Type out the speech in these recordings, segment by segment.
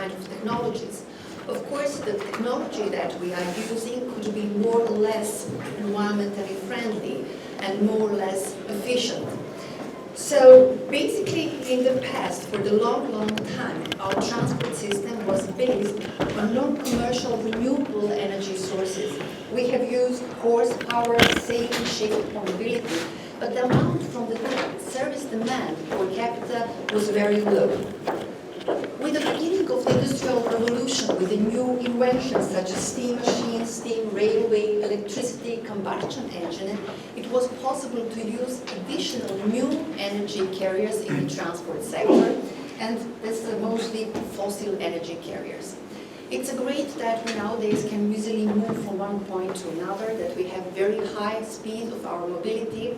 kind of technologies. Of course, the technology that we are using could be more or less environmentally friendly and more or less efficient. So basically, in the past, for the long, long time, our transport system was based on non-commercial renewable energy sources. We have used horsepower, saving shift mobility, but the amount from the service demand per capita was very low. With the beginning of the Industrial Revolution, with the new inventions such as steam machines, steam railway, electricity, combustion engine, it was possible to use additional new energy carriers in the transport sector, and that's mostly fossil energy carriers. It's great that we nowadays can easily move from one point to another, that we have very high speed of our mobility,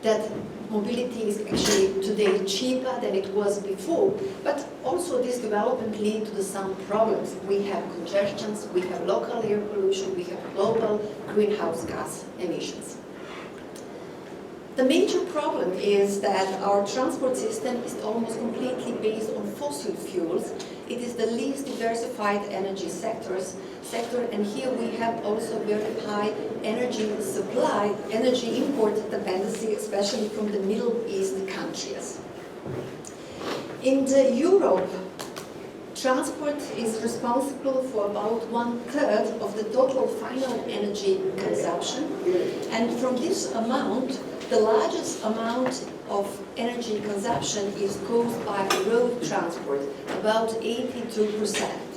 that mobility is actually today cheaper than it was before, but also this development leads to some problems. We have congestions, we have local air pollution, we have global greenhouse gas emissions. The major problem is that our transport system is almost completely based on fossil fuels. It is the least diversified energy sector, and here we have also very high energy supply, energy import dependency, especially from the Middle East countries. In Europe, transport is responsible for about 1/3 of the total final energy consumption, and from this amount, the largest amount of energy consumption is caused by road transport, about 82%.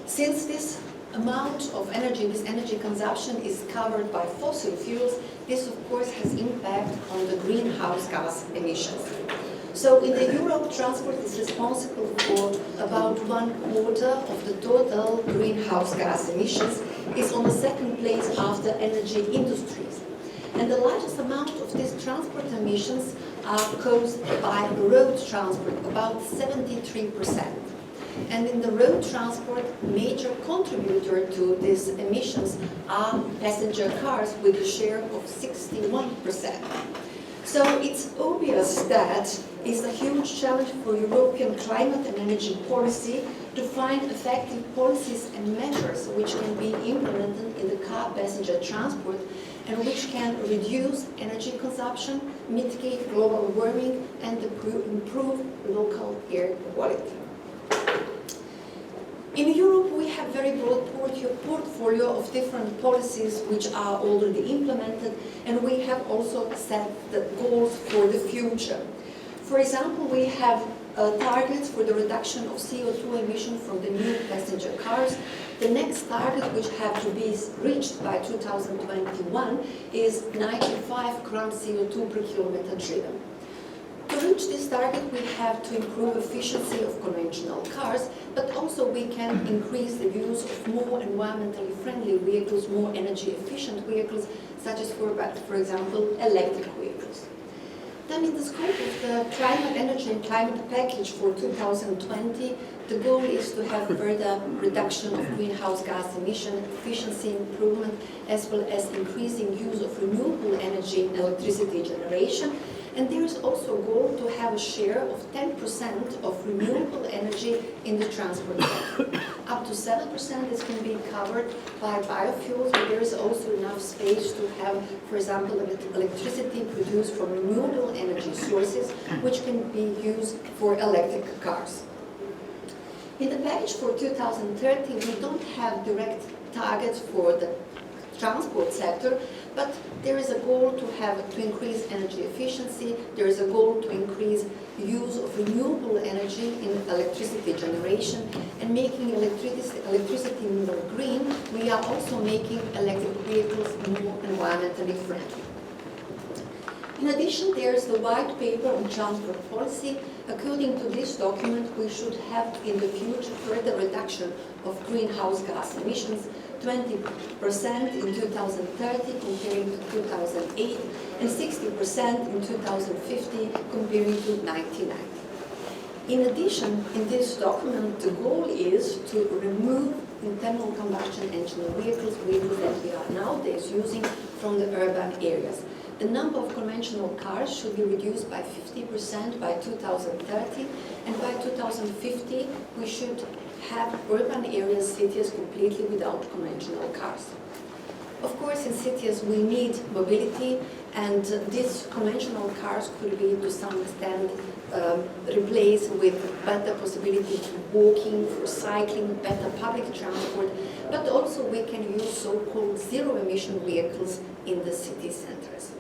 Since this amount of energy, this energy consumption is covered by fossil fuels, this of course has impact on the greenhouse gas emissions. So in the Europe, transport is responsible for about 1/4 of the total greenhouse gas emissions, is on the second place after energy industries. And the largest amount of these transport emissions are caused by road transport, about 73%. And in the road transport, major contributor to these emissions are passenger cars with a share of 61%. So it's obvious that it's a huge challenge for European climate and energy policy to find effective policies and measures which can be implemented in the car passenger transport and which can reduce energy consumption, mitigate global warming, and improve local air quality. In Europe, we have very broad portfolio of different policies which are already implemented, and we have also set the goals for the future. For example, we have targets for the reduction of CO2 emission from the new passenger cars. The next target, which have to be reached by 2021, is 95 grams CO2 per kilometer driven. To reach this target, we have to improve efficiency of conventional cars, but also we can increase the use of more environmentally friendly vehicles, more energy efficient vehicles, such as, for example, electric vehicles. Then in the scope of the climate, energy and climate package for 2020, the goal is to have further reduction of greenhouse gas emission, efficiency improvement, as well as increasing use of renewable energy and electricity generation. And there is also a goal to have a share of 10% of renewable energy in the transport sector. Up to 7% this can be covered by biofuels, but there is also enough space to have, for example, electricity produced from renewable energy sources, which can be used for electric cars. In the package for 2030, we don't have direct targets for the transport sector, but there is a goal to increase energy efficiency. There is a goal to increase use of renewable energy in electricity generation and making electricity more green. We are also making electric vehicles more environmentally friendly. In addition, there is the white paper on transport policy. According to this document, we should have in the future further reduction of greenhouse gas emissions, 20% in 2030 comparing to 2008, and 60% in 2050 comparing to 1990. In addition, in this document, the goal is to remove internal combustion engine vehicles that we are nowadays using from the urban areas. the number of conventional cars should be reduced by 50% by 2030, and by 2050 we should have urban areas, cities completely without conventional cars. Of course, in cities we need mobility, and these conventional cars could be to some extent replaced with better possibility to walking, for cycling, better public transport, but also we can use so-called zero-emission vehicles in the city centers.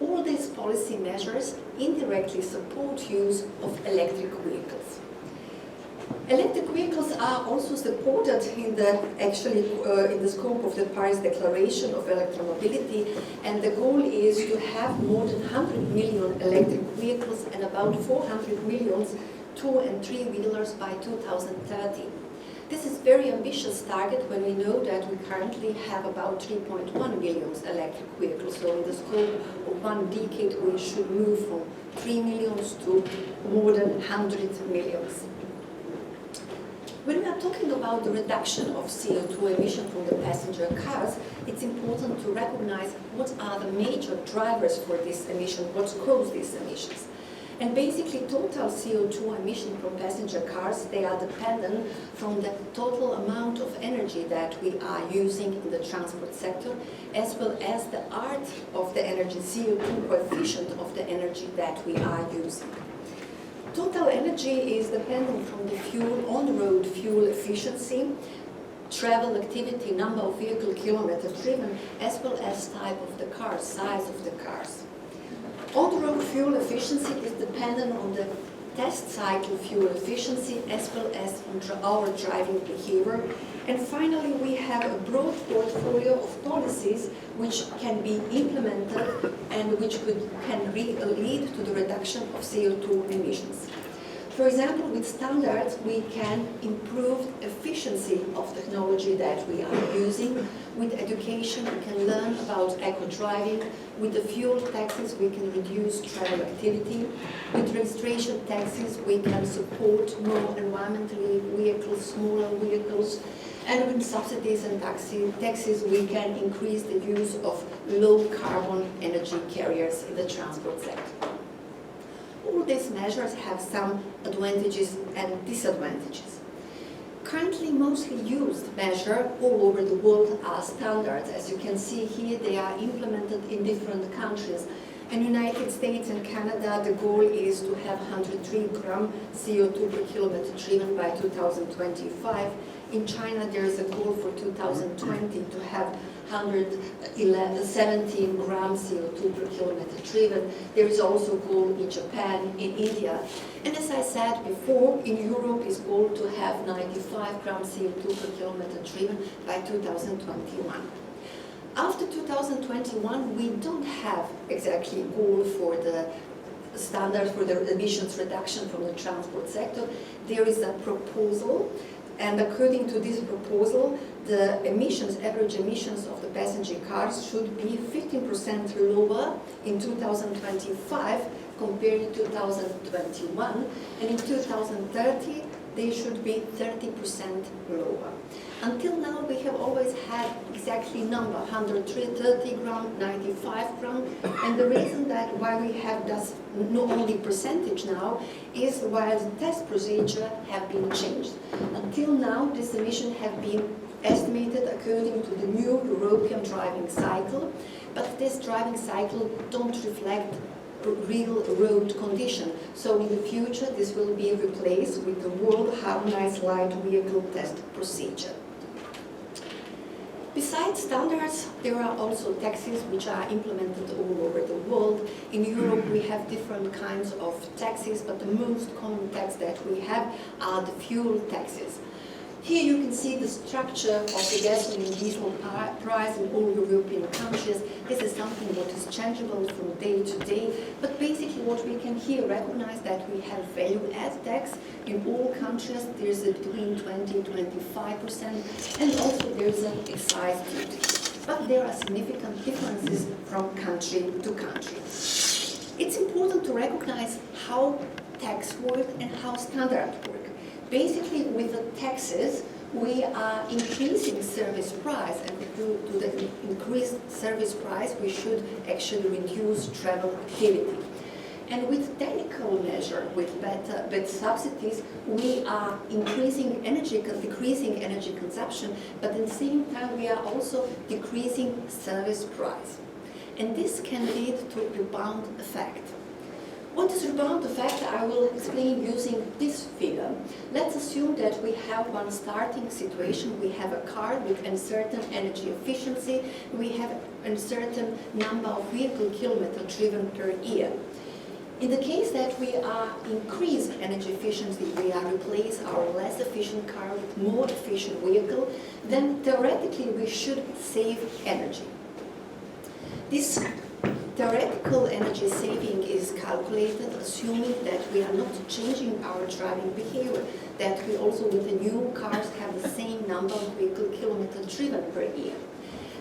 All these policy measures indirectly support use of electric vehicles. Electric vehicles are also supported in the scope of the Paris Declaration of Electromobility, and the goal is to have more than 100 million electric vehicles and about 400 million two- and three-wheelers by 2030. This is a very ambitious target when we know that we currently have about 3.1 million electric vehicles. So in the scope of 1 decade we should move from 3 million to more than 100 million. When we are talking about the reduction of CO2 emission from the passenger cars, it's important to recognize what are the major drivers for this emission, what cause these emissions. And basically total CO2 emission from passenger cars, they are dependent from the total amount of energy that we are using in the transport sector, as well as the art of the energy, CO2 coefficient of the energy that we are using. Total energy is dependent from the fuel, on-road fuel efficiency, travel activity, number of vehicle kilometers driven, as well as type of the car, size of the cars. On-road fuel efficiency is dependent on the test cycle fuel efficiency, as well as on our driving behavior. And finally, we have a broad portfolio of policies which can be implemented and which can lead to the reduction of CO2 emissions. For example, with standards, we can improve efficiency of technology that we are using. With education, we can learn about eco-driving. With the fuel taxes, we can reduce travel activity. With registration taxes, we can support more environmentally vehicles, smaller vehicles. And with subsidies and taxes, we can increase the use of low-carbon energy carriers in the transport sector. All these measures have some advantages and disadvantages. Currently, mostly used measures all over the world are standards. As you can see here, they are implemented in different countries. In the United States and Canada, the goal is to have 103 grams CO2 per kilometer driven by 2025. In China, there is a goal for 2020 to have 117 grams CO2 per kilometer driven. There is also a goal in Japan, in India. And as I said before, in Europe is goal to have 95 grams CO2 per kilometer driven by 2021. After 2021, we don't have exactly a goal for the standard for the emissions reduction from the transport sector. There is a proposal, and according to this proposal, the emissions, average emissions of the passenger cars should be 15% lower in 2025 compared to 2021, and in 2030 they should be 30% lower. Until now, we have always had exactly number, 130 grams, 95 grams, and the reason that why we have this not only percentage now is while the test procedure have been changed. Until now, this emission have been estimated according to the new European driving cycle, but this driving cycle don't reflect real road condition. So in the future, this will be replaced with the World Harmonized Light Vehicle Test Procedure. Besides standards, there are also taxes which are implemented all over the world. In Europe, we have different kinds of taxes, but the most common tax that we have are the fuel taxes. Here you can see the structure of the gasoline and diesel price in all European countries. This is something that is changeable from day to day, but basically what we can here recognize that we have value-add tax in all countries. There is a between 20 and 25%, and also there is an excise duty. But there are significant differences from country to country. It's important to recognize how tax work and how standards work. Basically, with the taxes, we are increasing service price, and due to the increased service price, we should actually reduce travel activity. And with technical measure, with better subsidies, we are decreasing energy consumption, but at the same time we are also decreasing service price. And this can lead to rebound effect. What is rebound effect? I will explain using this figure. Let's assume that we have one starting situation. We have a car with a certain energy efficiency. We have a certain number of vehicle kilometers driven per year. In the case that we are increase energy efficiency, we are replace our less efficient car with more efficient vehicle, then theoretically we should save energy. This theoretical energy saving is calculated assuming that we are not changing our driving behavior, that we also with the new cars have the same number of vehicle kilometers driven per year.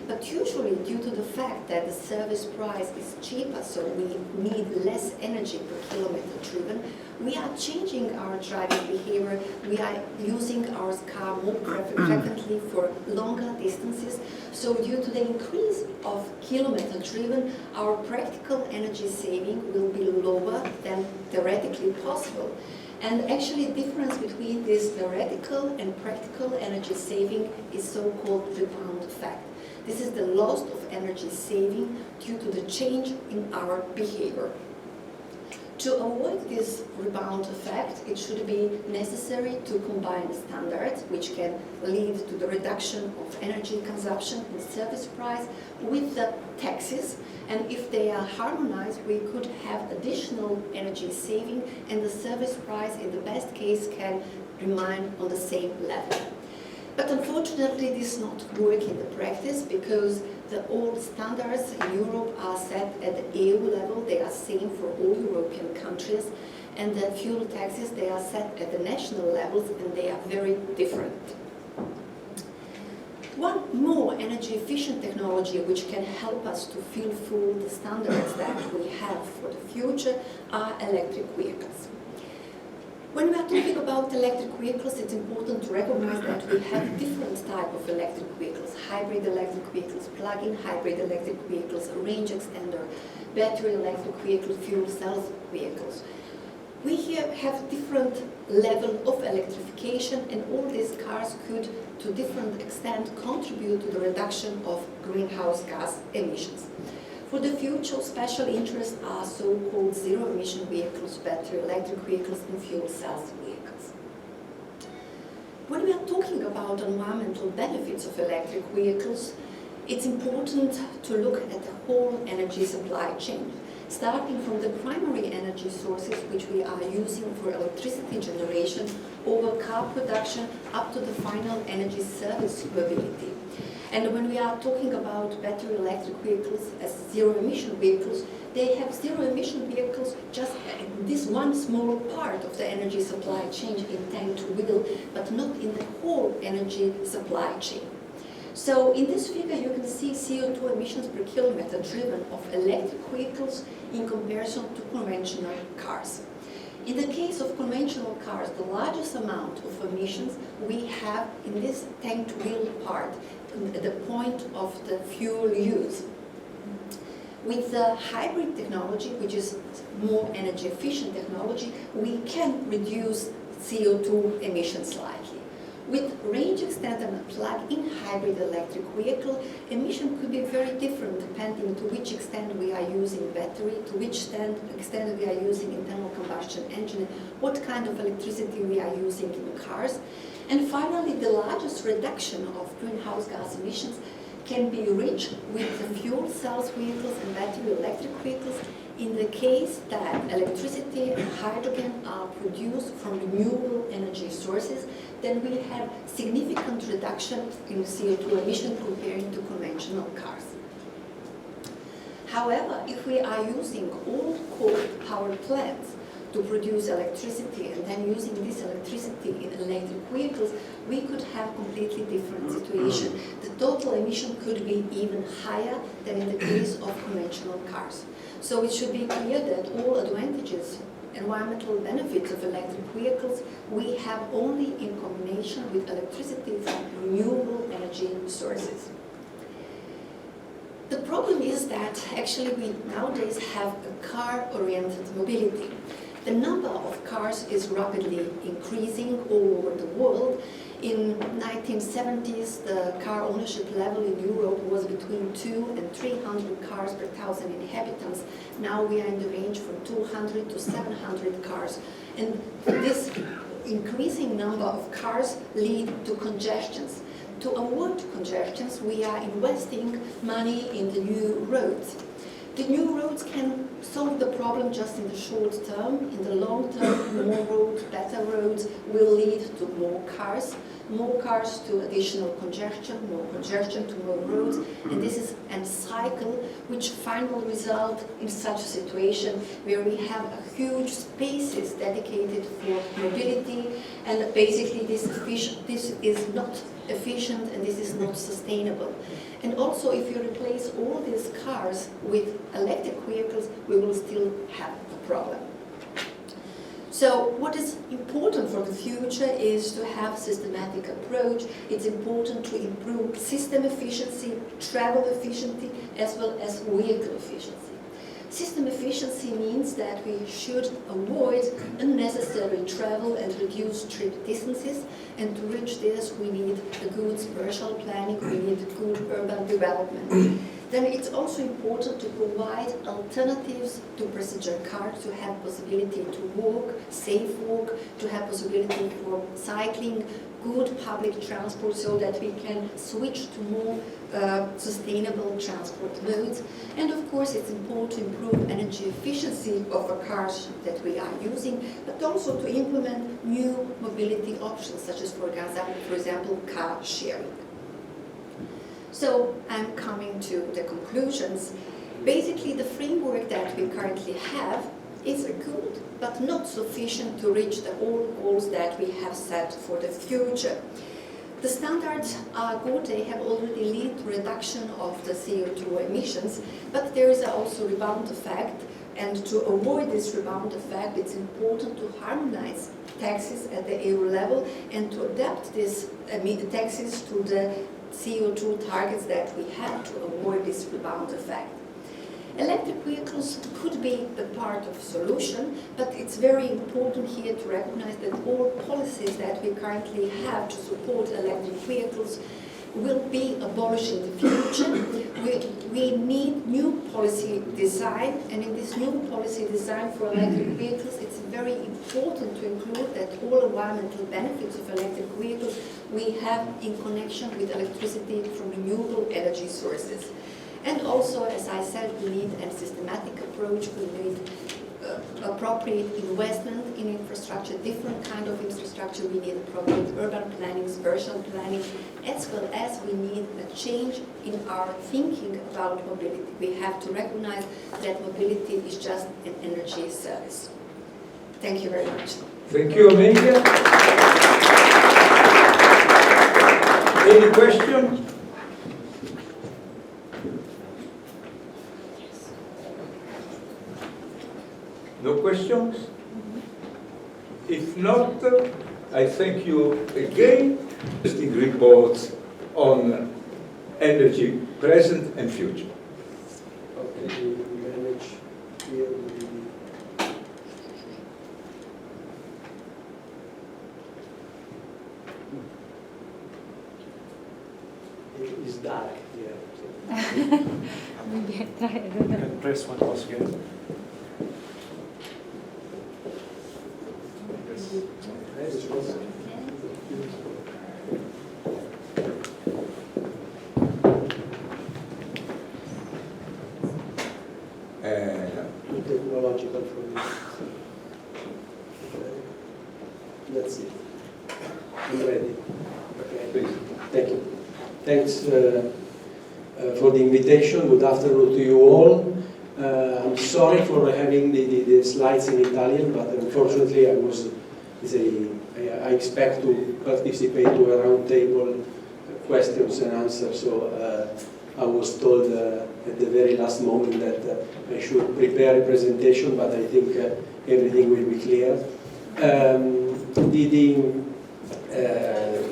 But usually, due to the fact that the service price is cheaper, so we need less energy per kilometer driven, we are changing our driving behavior. We are using our car more frequently for longer distances. So due to the increase of kilometer driven, our practical energy saving will be lower than theoretically possible. And actually, the difference between this theoretical and practical energy saving is so-called rebound effect. This is the loss of energy saving due to the change in our behavior. To avoid this rebound effect, it should be necessary to combine standards, which can lead to the reduction of energy consumption and service price, with the taxes. And if they are harmonized, we could have additional energy saving, and the service price, in the best case, can remain on the same level. But unfortunately, this does not work in the practice because the old standards in Europe are set at the EU level. They are same for all European countries. And the fuel taxes, they are set at the national levels, and they are very different. One more energy efficient technology which can help us to fulfill the standards that we have for the future are electric vehicles. When we are talking about electric vehicles, it's important to recognize that we have different types of electric vehicles: hybrid electric vehicles, plug-in hybrid electric vehicles, range extender, battery electric vehicles, fuel cell vehicles. We here have different level of electrification, and all these cars could, to different extent, contribute to the reduction of greenhouse gas emissions. For the future, special interests are so-called zero-emission vehicles, battery electric vehicles, and fuel cell vehicles. When we are talking about environmental benefits of electric vehicles, it's important to look at the whole energy supply chain, starting from the primary energy sources which we are using for electricity generation, over car production, up to the final energy service mobility. And when we are talking about battery electric vehicles as zero-emission vehicles, they have zero-emission vehicles just in this one small part of the energy supply chain in tank to wheel, but not in the whole energy supply chain. So in this figure you can see CO2 emissions per kilometer driven of electric vehicles in comparison to conventional cars. In the case of conventional cars, the largest amount of emissions we have in this tank-to-wheel part, at the point of the fuel use. With the hybrid technology, which is more energy efficient technology, we can reduce CO2 emissions slightly. With range extender and plug-in hybrid electric vehicle, emission could be very different depending to which extent we are using battery, to which extent we are using internal combustion engine, what kind of electricity we are using in cars. And finally, the largest reduction of greenhouse gas emissions can be reached with the fuel cell vehicles and battery electric vehicles in the case that electricity and hydrogen are produced from renewable energy sources. Then we have significant reduction in CO2 emission compared to conventional cars. However, if we are using old coal power plants to produce electricity and then using this electricity in electric vehicles, we could have completely different situation. The total emission could be even higher than in the case of conventional cars. So it should be clear that all advantages, environmental benefits of electric vehicles, we have only in combination combination with electricity from renewable energy sources. The problem is that actually we nowadays have a car-oriented mobility. The number of cars is rapidly increasing all over the world. In 1970s, the car ownership level in Europe was between 200 and 300 cars per 1,000 inhabitants. Now we are in the range from 200 to 700 cars. And this increasing number of cars lead to congestions. To avoid congestions, we are investing money in the new roads. The new roads can solve the problem just in the short term. In the long term, more roads, better roads will lead to more cars to additional congestion, more congestion to more roads, and this is a cycle which finally result in such a situation where we have a huge spaces dedicated for mobility, and basically this is not efficient and this is not sustainable. And also, if you replace all these cars with electric vehicles, we will still have a problem. So what is important for the future is to have a systematic approach. It's important to improve system efficiency, travel efficiency, as well as vehicle efficiency. System efficiency means that we should avoid unnecessary travel and reduce trip distances, and to reach this we need a good spatial planning, we need good urban development. Then it's also important to provide alternatives to passenger cars, to have possibility to walk, safe walk, to have possibility for cycling, good public transport so that we can switch to more sustainable transport modes. And of course it's important to improve energy efficiency of the cars that we are using, but also to implement new mobility options such as, for example, car sharing. So I'm coming to the conclusions. Basically the framework that we currently have is good, but not sufficient to reach the all goals that we have set for the future. The standards are good, they have already led to reduction of the CO2 emissions, but there is also rebound effect, and to avoid this rebound effect, it's important to harmonize taxes at the EU level and to adapt these taxes to the CO2 targets that we have to avoid this rebound effect. Electric vehicles could be a part of the solution, but it's very important here to recognize that all policies that we currently have to support electric vehicles will be abolished in the future. We need new policy design, and in this new policy design for electric vehicles, it's very important to include that all environmental benefits of electric vehicles we have in connection with electricity from renewable energy sources. And also, as I said, we need a systematic approach, we need appropriate investment in infrastructure, different kind of infrastructure, we need appropriate urban planning, spatial planning, as well as we need a change in our thinking about mobility. We have to recognize that mobility is just an energy service. Thank you very much. Thank you, Amelia. Any questions? No questions? If not, I thank you again. Interesting reports on energy present and future. Okay, we manage here it is dark here. Maybe I try. I don't You know. can press one once again. Technological for this. That's it. I'm ready. Okay. Please. Thank you. Thanks for the invitation. Good afternoon to you all. I'm sorry for having the slides in Italian, but unfortunately I expect to participate to a roundtable questions and answers, so I was told at the very last moment that I should prepare a presentation, but I think everything will be clear.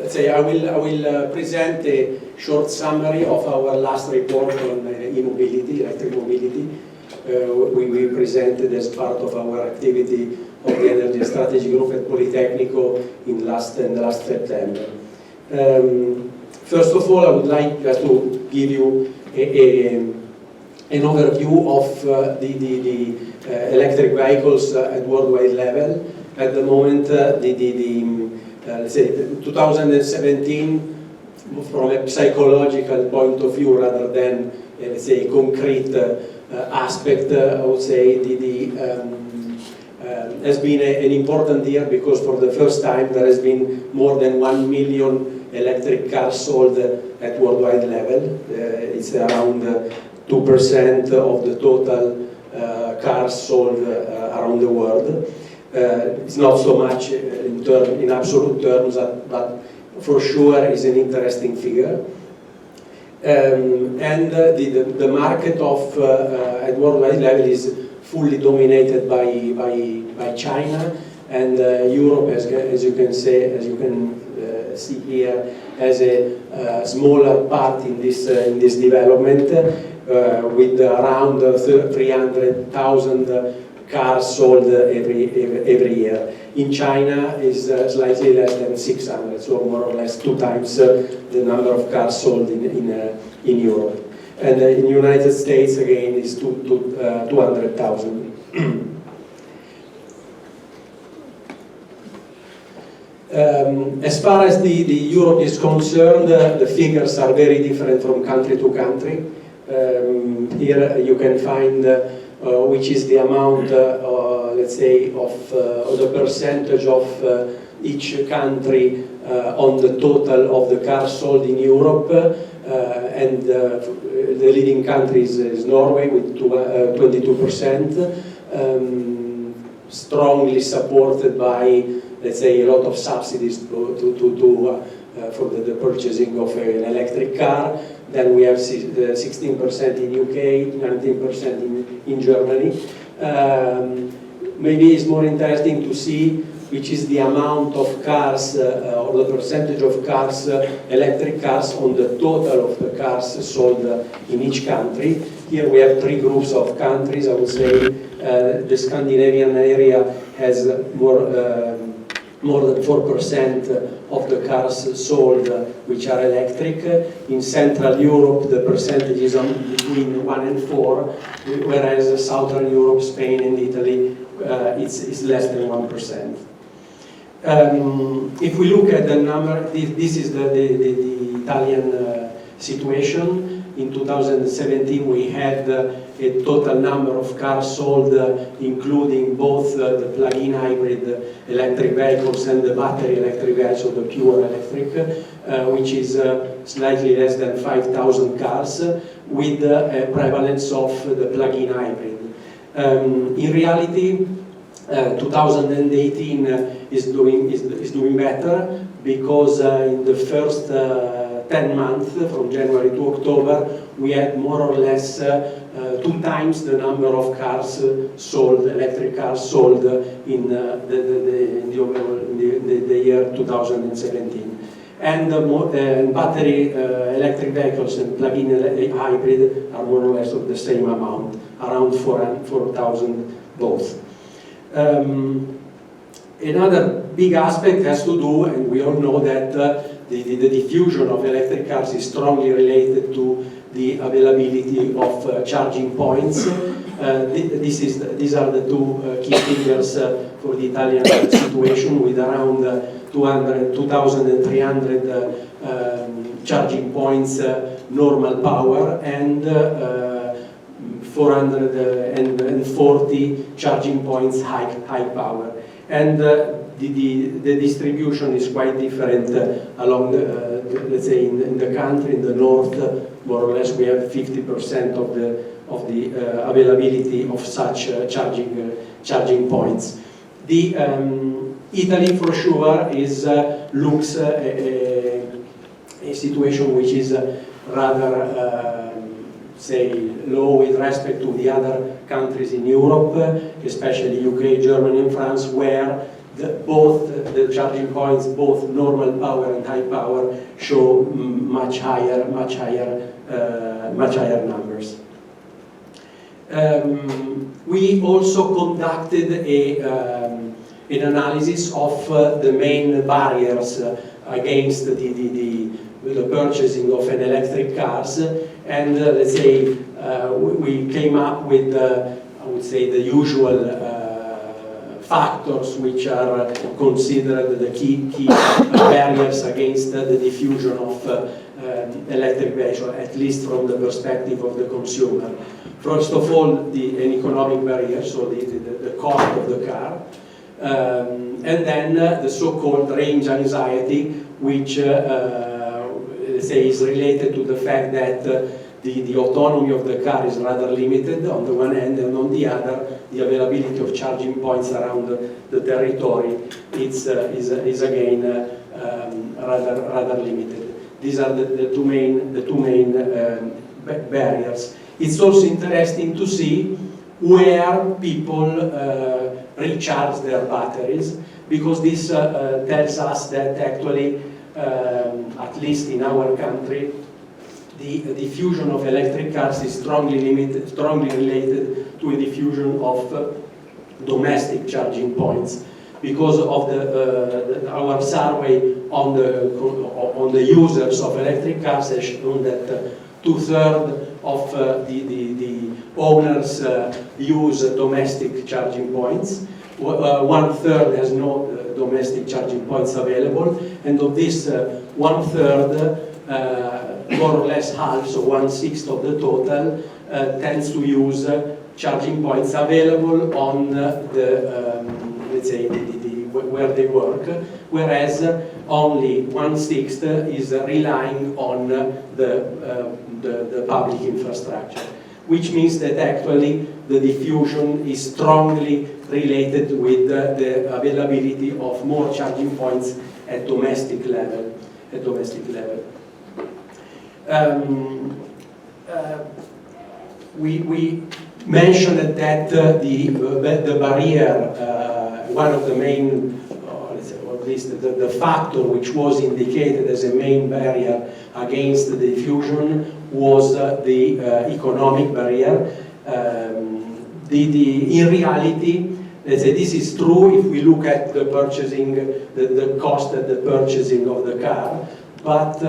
let's say I will present a short summary of our last report on e-mobility, electric mobility. We presented as part of our activity of the Energy Strategy Group at Polytechnic in last September. First of all, I would like just to give you an overview of the electric vehicles at worldwide level. At the moment, let's say 2017, from a psychological point of view rather than, let's say, concrete aspect, I would say has been an important year because for the first time there has been more than 1 million electric cars sold at worldwide level. It's around 2% of the total cars sold around the world. It's not so much in absolute terms, but for sure is an interesting figure. And the market of at worldwide level is fully dominated by China, and Europe, as you can see here, has a smaller part in this development, with around 300,000 cars sold every year. In China is slightly less than 600, so more or less 2 times the number of cars sold in Europe. And in the United States, again, is 200,000. As far as the Europe is concerned, the figures are very different from country to country. Here you can find which is the amount, let's say, of the percentage of each country on the total of the cars sold in Europe. And the leading country is Norway with 22%, strongly supported by, let's say, a lot of subsidies for the purchasing of an electric car. Then we have 16% in UK, 19% in Germany. Maybe it's more interesting to see which is the amount of cars or the percentage of cars, electric cars, on the total of the cars sold in each country. Here we have 3 groups of countries. I would say the Scandinavian area has more than 4% of the cars sold which are electric. In Central Europe, the percentage is between 1 and 4, whereas Southern Europe, Spain and Italy, it's less than 1%. If we look at the number, this is the Italian situation. In 2017 we had a total number of cars sold, including both the plug-in hybrid electric vehicles and the battery electric vehicles, so the pure electric, which is slightly less than 5,000 cars, with a prevalence of the plug-in hybrid. In reality, 2018 is doing better, because in the first 10 months, from January to October, we had more or less 2 times the number of cars sold, electric cars sold in the year 2017. And battery electric vehicles and plug-in hybrid are more or less of the same amount, around 4,000 both. Another big aspect has to do, and we all know that the diffusion of electric cars is strongly related to the availability of charging points. These are the 2 key figures for the Italian situation, with around 2,300 charging points normal power, and 440 charging points high power. And the distribution is quite different along let's say in the country. In the north, more or less, we have 50% of the availability of such charging points. Italy, for sure, looks a situation which is rather say low with respect to the other countries in Europe, especially UK, Germany and France, where both the charging points, both normal power and high power, show much higher numbers. We also conducted an analysis of the main barriers against the purchasing of an electric cars, and let's say we came up with I would say the usual factors which are considered the key barriers against the diffusion of electric vehicle, at least from the perspective of the consumer. First of all, an economic barrier, so the cost of the car, and then the so-called range anxiety, which let's say is related to the fact that the autonomy of the car is rather limited on the one hand, and on the other, the availability of charging points around the territory is again rather limited. These are the two main barriers. It's also interesting to see where people recharge their batteries, because this tells us that actually, at least in our country, the diffusion of electric cars is strongly related to a diffusion of domestic charging points. Because of our survey on the users of electric cars has shown that 2/3 of the owners use domestic charging points. 1/3 has no domestic charging points available, and of this 1/3, more or less half, so 1/6 of the total, tends to use charging points available on let's say where they work, whereas only 1/6 is relying on the public infrastructure, which means that actually the diffusion is strongly related with the availability of more charging points at domestic level. We mentioned that the barrier, one of the main, or at least the factor which was indicated as a main barrier against the diffusion was the economic barrier. In reality, let's say this is true if we look at the purchasing, the cost at the purchasing of the car. But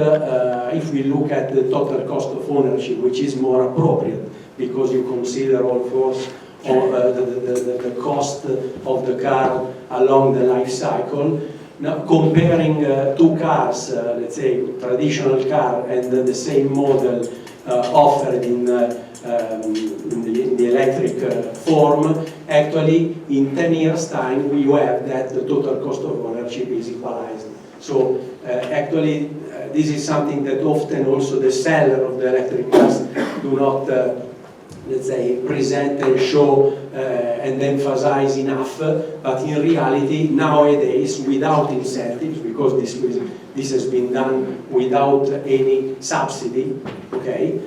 if we look at the total cost of ownership, which is more appropriate, because you consider, of course, the cost of the car along the life cycle. Now, comparing two cars, let's say traditional car and the same model offered in the electric form, actually in 10 years' time we have that the total cost of ownership is equalized. So actually this is something that often also the seller of the electric cars do not let's say present and show and emphasize enough, but in reality nowadays, without incentives, because this has been done without any subsidy, okay,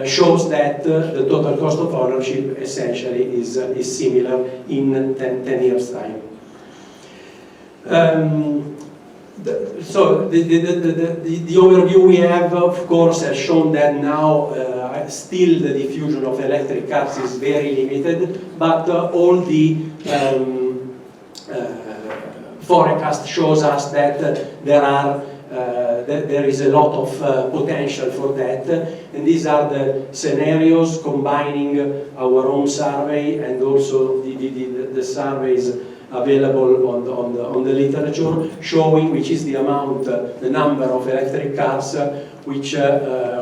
shows that the total cost of ownership essentially is similar in 10 years' time. So the overview we have, of course, has shown that now still the diffusion of electric cars is very limited, but all the forecast shows us that there is a lot of potential for that, and these are the scenarios combining our own survey and also the surveys available on the literature, showing which is the amount, the number of electric cars which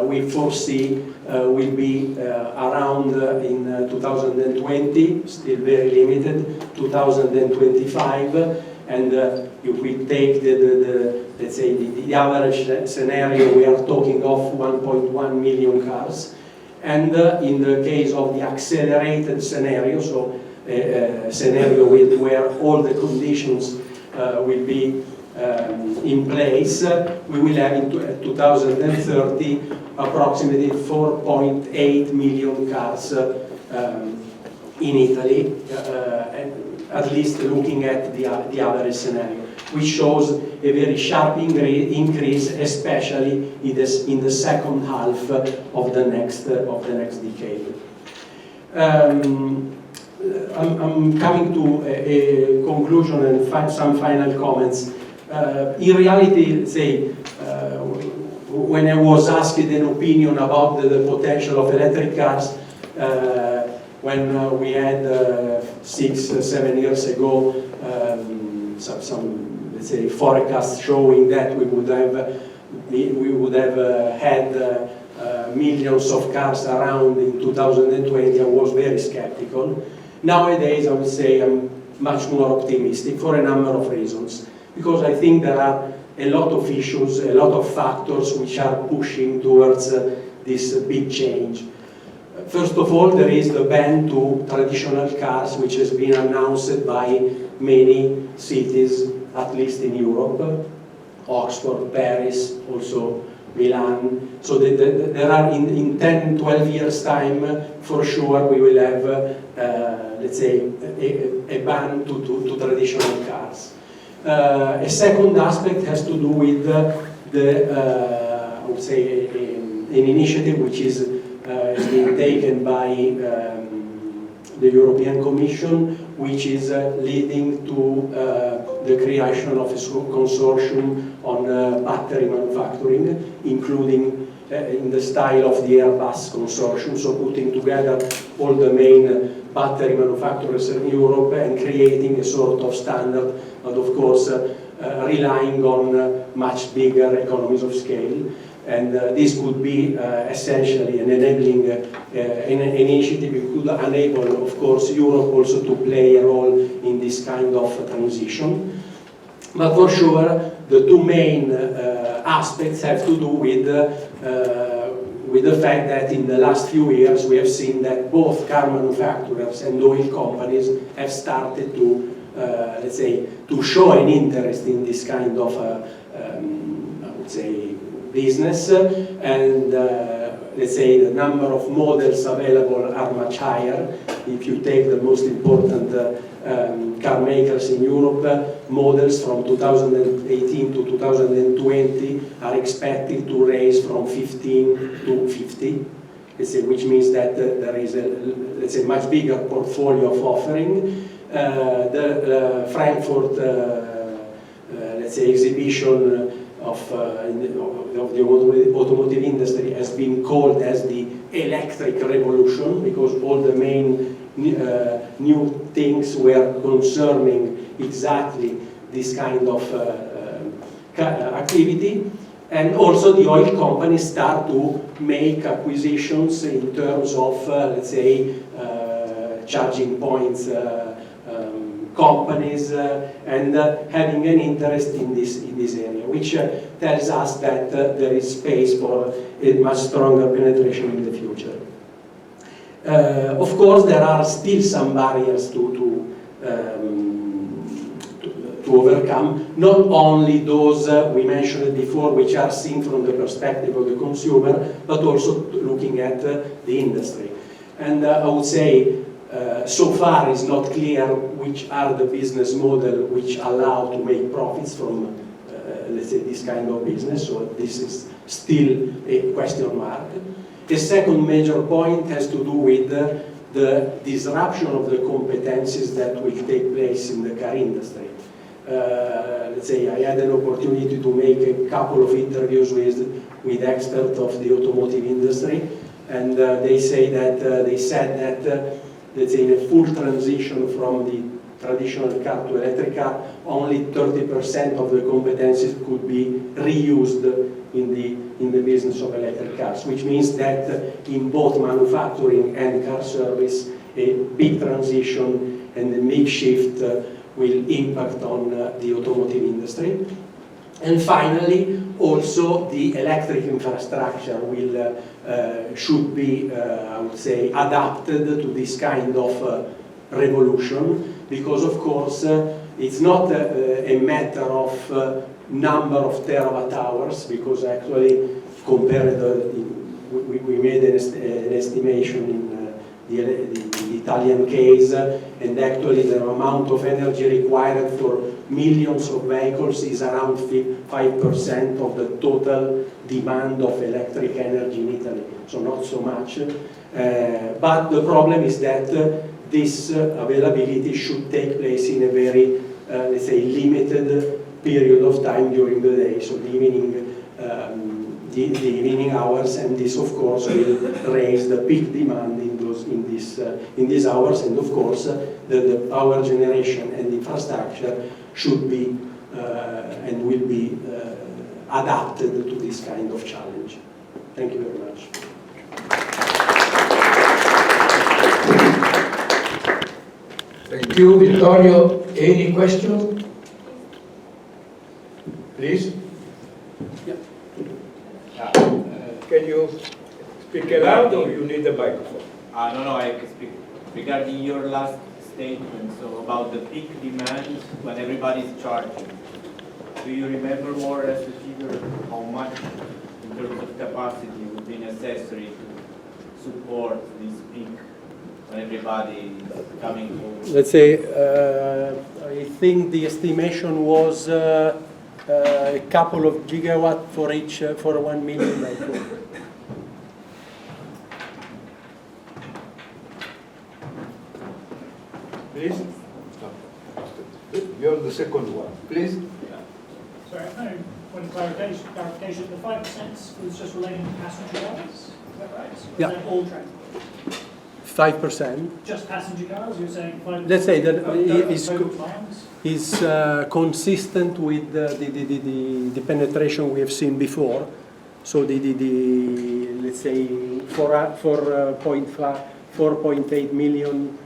we foresee will be around in 2020, still very limited, 2025, and if we take let's say the average scenario, we are talking of 1.1 million cars, and in the case of the accelerated scenario, so a scenario where all the conditions will be in place, we will have in 2030 approximately 4.8 million cars in Italy, and at least looking at the average scenario, which shows a very sharp increase, especially in the second half of the next decade. I'm coming to a conclusion and some final comments. In reality, say, when I was asked an opinion about the potential of electric cars, when we had 6-7 years ago some let's say forecasts showing that we would have had millions of cars around in 2020, I was very skeptical. Nowadays, I would say I'm much more optimistic for a number of reasons, because I think there are a lot of issues, a lot of factors which are pushing towards this big change. First of all, there is the ban to traditional cars, which has been announced by many cities, at least in Europe, Oxford, Paris, also Milan. So there are in 10-12 years' time, for sure, we will have, let's say, a ban to traditional cars. A second aspect has to do with I would say, an initiative which is being taken by the European Commission, which is leading to the creation of a consortium on battery manufacturing, including in the style of the Airbus consortium, so putting together all the main battery manufacturers in Europe and creating a sort of standard, but of course relying on much bigger economies of scale. And this could be essentially an enabling initiative. It could enable, of course, Europe also to play a role in this kind of transition. But for sure, the two main aspects have to do with the fact that in the last few years we have seen that both car manufacturers and oil companies have started to, let's say, to show an interest in this kind of, I would say, business, and let's say the number of models available are much higher. If you take the most important car makers in Europe, models from 2018 to 2020 are expected to raise from 15 to 50, let's say, which means that there is a, let's say, much bigger portfolio of offering. The Frankfurt, let's say, exhibition of the automotive industry has been called as the electric revolution, because all the main new things were concerning exactly this kind of activity. And also the oil companies start to make acquisitions in terms of, let's say, charging points companies and having an interest in this area, which tells us that there is space for a much stronger penetration in the future. Of course, there are still some barriers to overcome, not only those we mentioned before, which are seen from the perspective of the consumer, but also looking at the industry. And I would say, so far it's not clear which are the business model which allow to make profits from, let's say, this kind of business, so this is still a question mark. The second major point has to do with the disruption of the competencies that will take place in the car industry. Let's say I had an opportunity to make a couple of interviews with experts of the automotive industry, and they said that let's say in a full transition from the traditional car to electric car, only 30% of the competencies could be reused in the business of electric cars, which means that in both manufacturing and car service, a big transition and a big shift will impact on the automotive industry. And finally, also the electric infrastructure should be, I would say, adapted to this kind of revolution, because of course it's not a matter of number of terawatt hours, because actually compared, we made an estimation the Italian case, and actually the amount of energy required for millions of vehicles is around 5% of the total demand of electric energy in Italy, so not so much. But the problem is that this availability should take place in a very, let's say, limited period of time during the day, so the evening hours, and this of course will raise the peak demand in these hours, and of course the power generation and infrastructure should be and will be adapted to this kind of challenge. Thank you very much. Thank you, Vittorio. Any question? Please. Yeah. Can you speak aloud or you need a microphone? No, I can speak. Regarding your last statement, so about the peak demand when everybody's charging, do you remember more or less the figure how much in terms of capacity would be necessary to support this peak when everybody is coming home? Let's say, I think the estimation was a couple of gigawatt for each, for 1 million vehicle. Please. You're the second one. Please. Sorry, one clarification, the 5% was just relating to passenger cars, is that right? Or Yeah. is that all transport? 5%. Just passenger cars, you're saying 5%? Let's say that total plans? is consistent with the penetration we have seen before. So let's say 4.8 million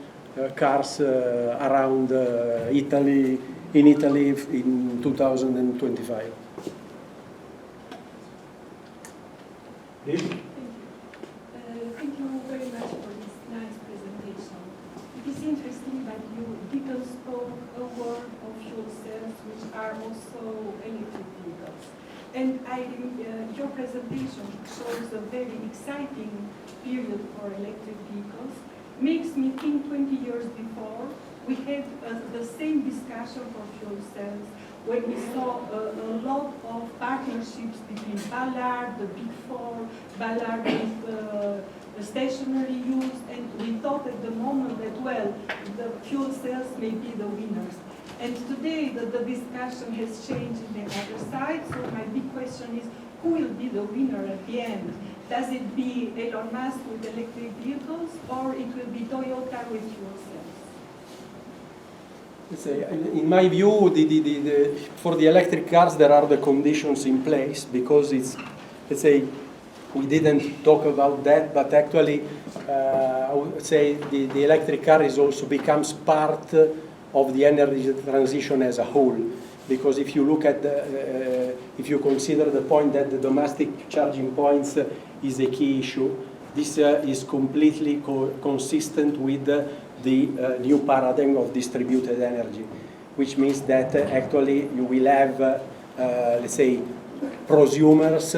cars around Italy, in Italy in 2025. Please. Thank you very much for this nice presentation. It is interesting that you didn't spoke a word of fuel cells, which are also electric vehicles. And your presentation shows a very exciting period for electric vehicles. Makes me think 20 years before, we had the same discussion for fuel cells, when we saw a lot of partnerships between Ballard, the Big Four, Ballard with stationary use, and we thought at the moment that, well, the fuel cells may be the winners. And today the discussion has changed in the other side, so my big question is, who will be the winner at the end? Does it be Elon Musk with electric vehicles, or it will be Toyota with fuel cells? Let's say, in my view, for the electric cars, there are the conditions in place, because it's, let's say, we didn't talk about that, but actually, I would say the electric car is also becomes part of the energy transition as a whole. Because if you look at if you consider the point that the domestic charging points is a key issue, this is completely consistent with the new paradigm of distributed energy, which means that actually you will have, let's say, prosumers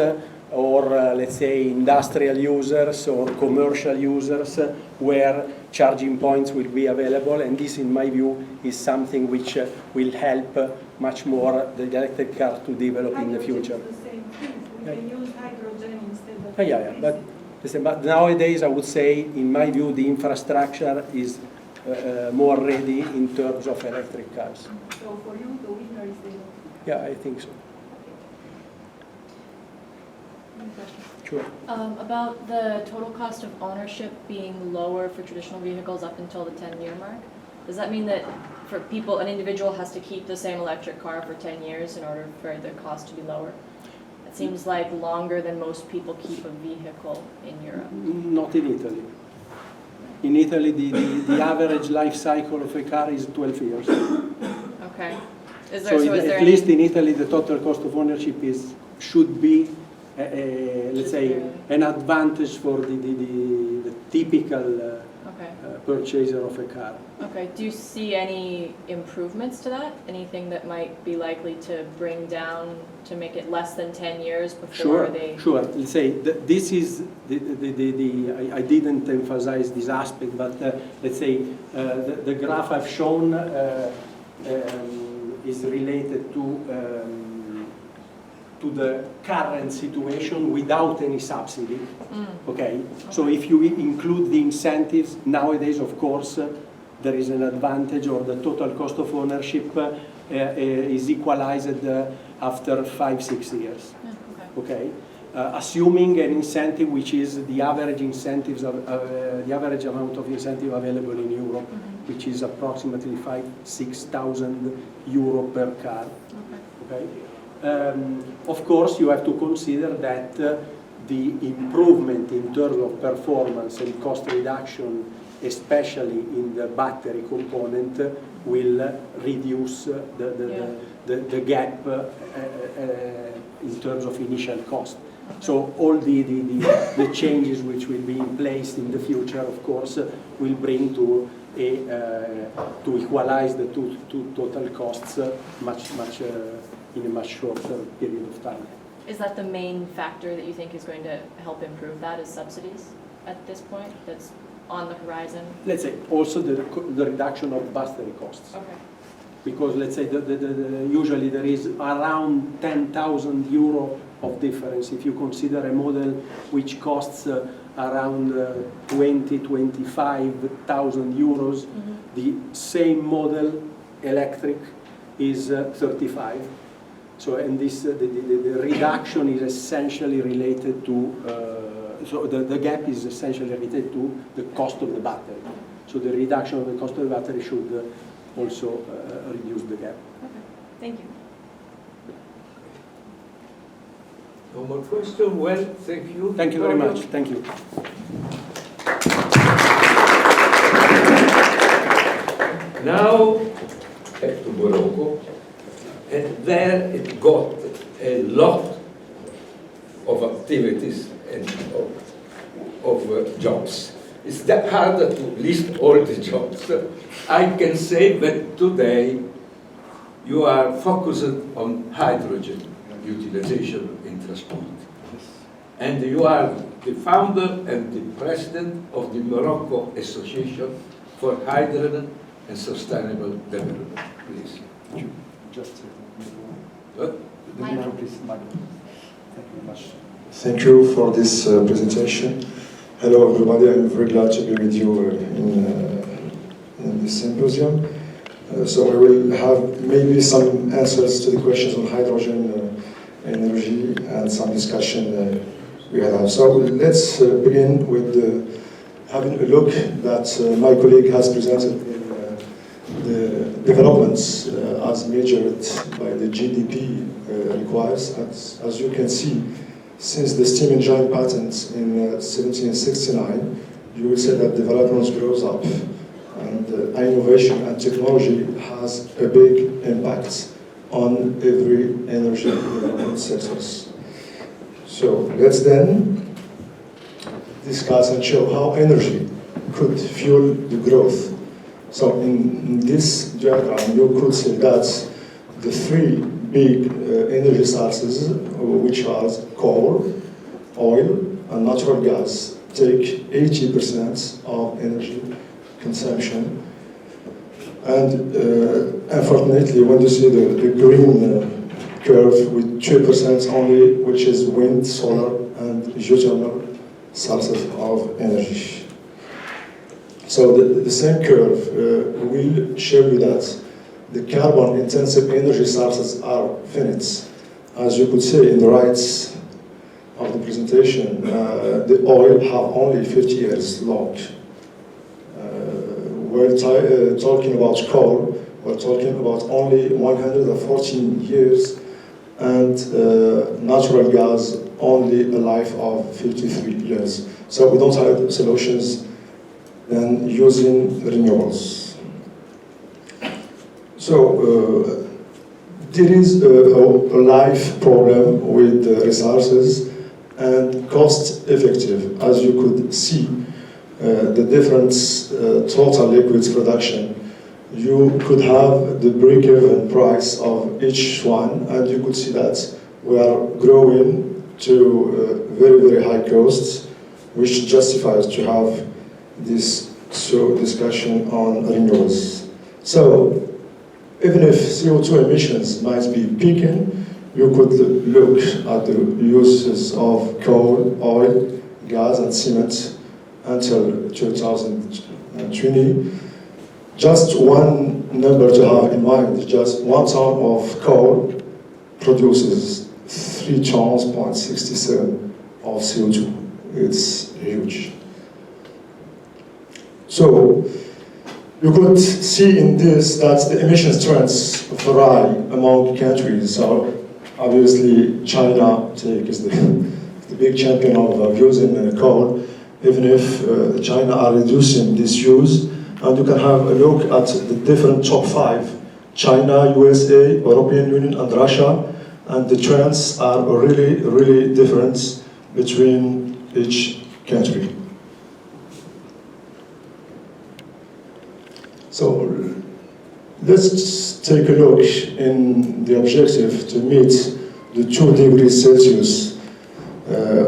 or let's say industrial users or commercial users where charging points will be available, and this in my view is something which will help much more the electric car to develop in the future. Hydrogen is the same thing. We can use hydrogen instead of But nowadays I would say, in my view, the infrastructure is more ready in terms of electric cars. So for you, the winner is the... Yeah, I think so. Sure. About the total cost of ownership being lower for traditional vehicles up until the 10-year mark, does that mean that for people, an individual has to keep the same electric car for 10 years in order for the cost to be lower? It seems like longer than most people keep a vehicle in Europe. Not in Italy. In Italy, the average life cycle of a car is 12 years. Okay. Is So there at any... least in Italy, the total cost of ownership should be, let's say, an advantage for the typical Okay. purchaser of a car. Okay. Do you see any improvements to that? Anything that might be likely to bring down, to make it less than 10 years before they... Sure. Let's say this is I didn't emphasize this aspect, but let's say the graph I've shown is related to the current situation without any subsidy. Okay? So if you include the incentives, nowadays, of course, there is an advantage, or the total cost of ownership is equalized after 5-6 years. Okay? Assuming an incentive which is the average incentives of, the average amount of incentive available in Europe, which is approximately 5,000–6,000 euro per car. Okay? Of course, you have to consider that the improvement in terms of performance and cost reduction, especially in the battery component, will reduce the gap in terms of initial cost. So all the changes which will be in place in the future, of course, will bring to equalize the two total costs in a much shorter period of time. Is that the main factor that you think is going to help improve that, is subsidies at this point, that's on the horizon? Let's say also the reduction of battery costs. Okay. Because let's say usually there is around 10,000 euro of difference. If you consider a model which costs around 20–25,000 euros, the same model electric is 35. So, and this the reduction is essentially related to so the gap is essentially related to the cost of the battery. So the reduction of the cost of the battery should also reduce the gap. Okay, thank you. No more question? Well, thank you. Thank you very much. Thank you. Now, back to Morocco, and there it got a lot of activities and of jobs. It's that harder to list all the jobs. I can say that today you are focused on hydrogen utilization in transport. And you are the founder and the president of the Morocco Association for Hydrogen and Sustainable Development. Please. Just What? please. Thank you very much. Thank you for this presentation. Hello everybody, I'm very glad to be with you in this symposium. So I will have maybe some answers to the questions on hydrogen energy and some discussion we had. So let's begin with having a look that my colleague has presented in the developments as measured by the GDP requires. As you can see, since the steam engine patent in 1769, you will see that development grows up, and innovation and technology has a big impact on every energy development sectors. So let's then discuss and show how energy could fuel the growth. So in this diagram, you could see that the three big energy sources, which are coal, oil, and natural gas, take 80% of energy consumption. And unfortunately, when you see the green curve with 2% only, which is wind, solar, and geothermal sources of energy. So the same curve will show you that the carbon-intensive energy sources are finite. As you could see in the right of the presentation, the oil have only 50 years long. We're talking about coal, we're talking about only 114 years, and natural gas only a life of 53 years. So we don't have solutions than using renewables. So there is a life problem with resources and cost effective. As you could see, the different total liquids production, you could have the break-even price of each one, and you could see that we are growing to very, very high costs, which justifies to have this discussion on renewables. So, even if CO2 emissions might be peaking, you could look at the uses of coal, oil, gas, and cement until 2020. Just one number to have in mind, just 1 ton of coal produces 3 tons, 0.67 of CO2. It's huge. So, you could see in this that the emissions trends vary among countries. So, obviously, China is the big champion of using coal, even if China are reducing this use. And you can have a look at the different top 5, China, USA, European Union, and Russia, and the trends are really, really different between each country. So let's take a look in the objective to meet the 2 degrees Celsius.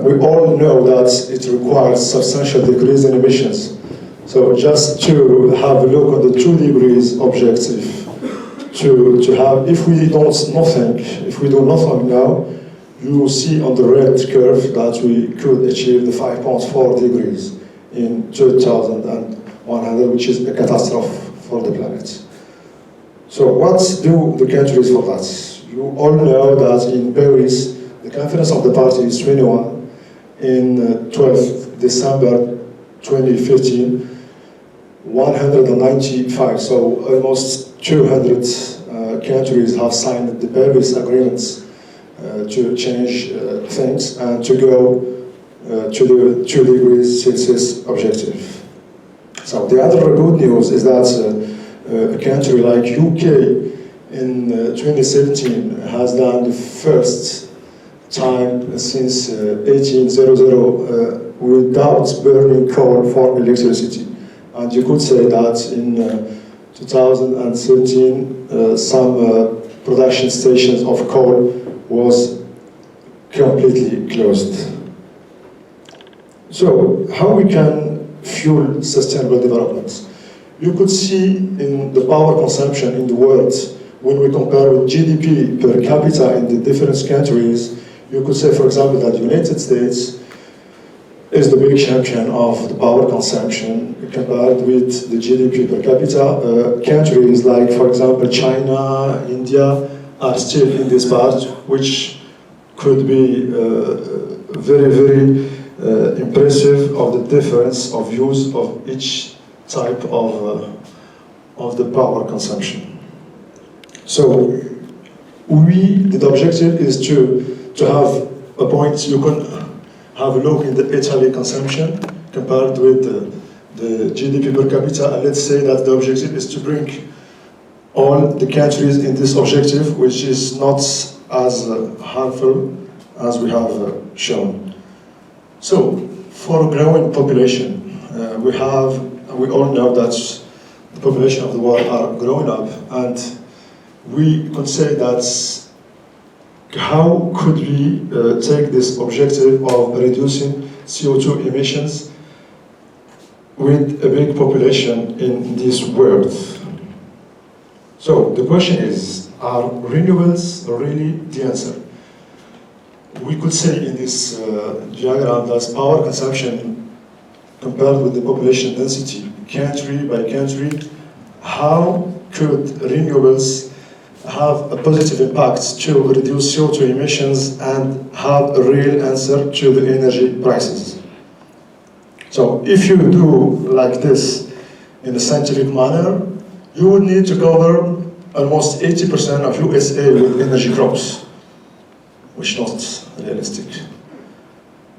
We all know that it requires substantial decrease in emissions. So just to have a look at the 2 degrees objective, to have, if we do nothing now, you will see on the red curve that we could achieve the 5.4 degrees in 2100, which is a catastrophe for the planet. So what do the countries for that? You all know that in Paris, the Conference of the Parties 21 in 12th December 2015, 195, so almost 200 countries have signed the Paris agreements to change things and to go to the 2 degrees Celsius objective. So the other good news is that a country like UK in 2017 has done the first time since 1800 without burning coal for electricity. And you could say that in 2017 some production stations of coal was completely closed. So how we can fuel sustainable development? You could see in the power consumption in the world, when we compare with GDP per capita in the different countries, you could say, for example, that the United States is the big champion of the power consumption compared with the GDP per capita. Countries like, for example, China, India are still in this part, which could be very, very impressive of the difference of use of each type of the power consumption. So the objective is to have a point you can have a look in the Italy consumption compared with the GDP per capita, and let's say that the objective is to bring all the countries in this objective, which is not as harmful as we have shown. So, for a growing population, we all know that the population of the world are growing up, and we could say that how could we take this objective of reducing CO2 emissions with a big population in this world? So the question is, are renewables really the answer? We could say in this diagram that power consumption compared with the population density, country by country, how could renewables have a positive impact to reduce CO2 emissions and have a real answer to the energy prices? So if you do like this in a scientific manner, you would need to cover almost 80% of USA with energy crops, which is not realistic.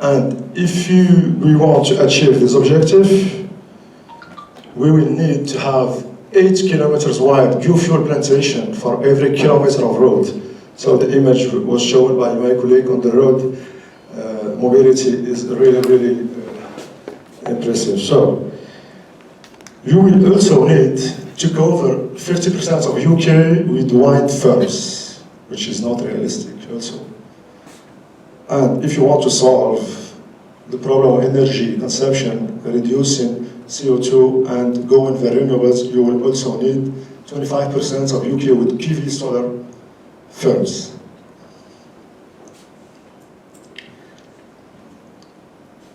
And if we want to achieve this objective, we will need to have 8 kilometers wide biofuel plantation for every kilometer of road. So the image was shown by my colleague on the road. Mobility is really, really impressive. So, you will also need to cover 50% of UK with wind farms, which is not realistic also. And if you want to solve the problem of energy consumption, reducing CO2 and go in the renewables, you will also need 25% of UK with PV solar firms.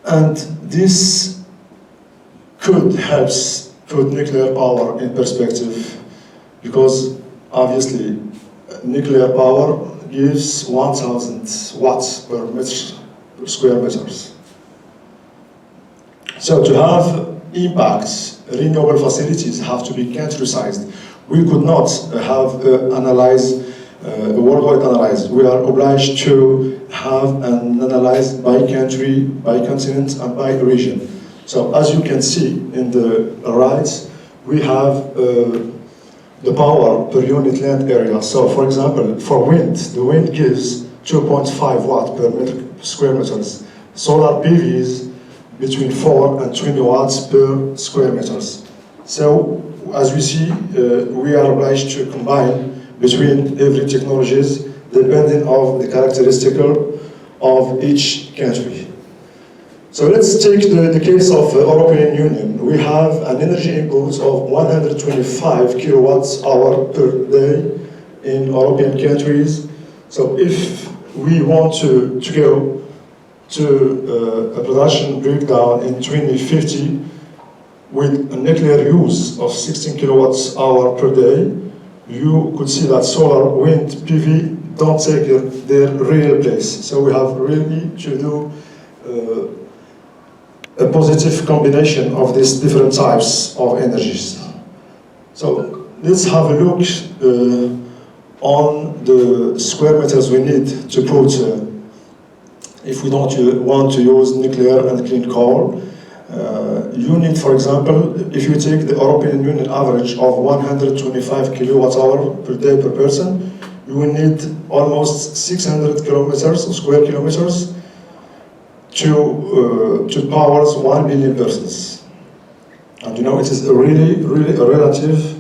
And this could help put nuclear power in perspective, because obviously nuclear power gives 1,000 watts per square meters. So to have impacts, renewable facilities have to be country-sized. We could not have a worldwide analysis. We are obliged to have an analysis by country, by continent, and by region. So as you can see in the right, we have the power per unit land area. So for example, for wind, the wind gives 2.5 watt per square meters. Solar PVs between 4 and 20 watts per square meters. So as we see, we are obliged to combine between every technologies depending on the characteristic of each country. So let's take the case of the European Union. We have an energy input of 125 kilowatts hour per day in European countries. So if we want to go to a production breakdown in 2050 with a nuclear use of 16 kilowatts hour per day, you could see that solar, wind, PV don't take their real place. So we have really to do a positive combination of these different types of energies. So let's have a look on the square meters we need to put if we don't want to use nuclear and clean coal. You need, for example, if you take the European Union average of 125 kilowatt hour per day per person, you will need almost 600 kilometers, square kilometers, to power 1 billion persons. And you know, it is really a relative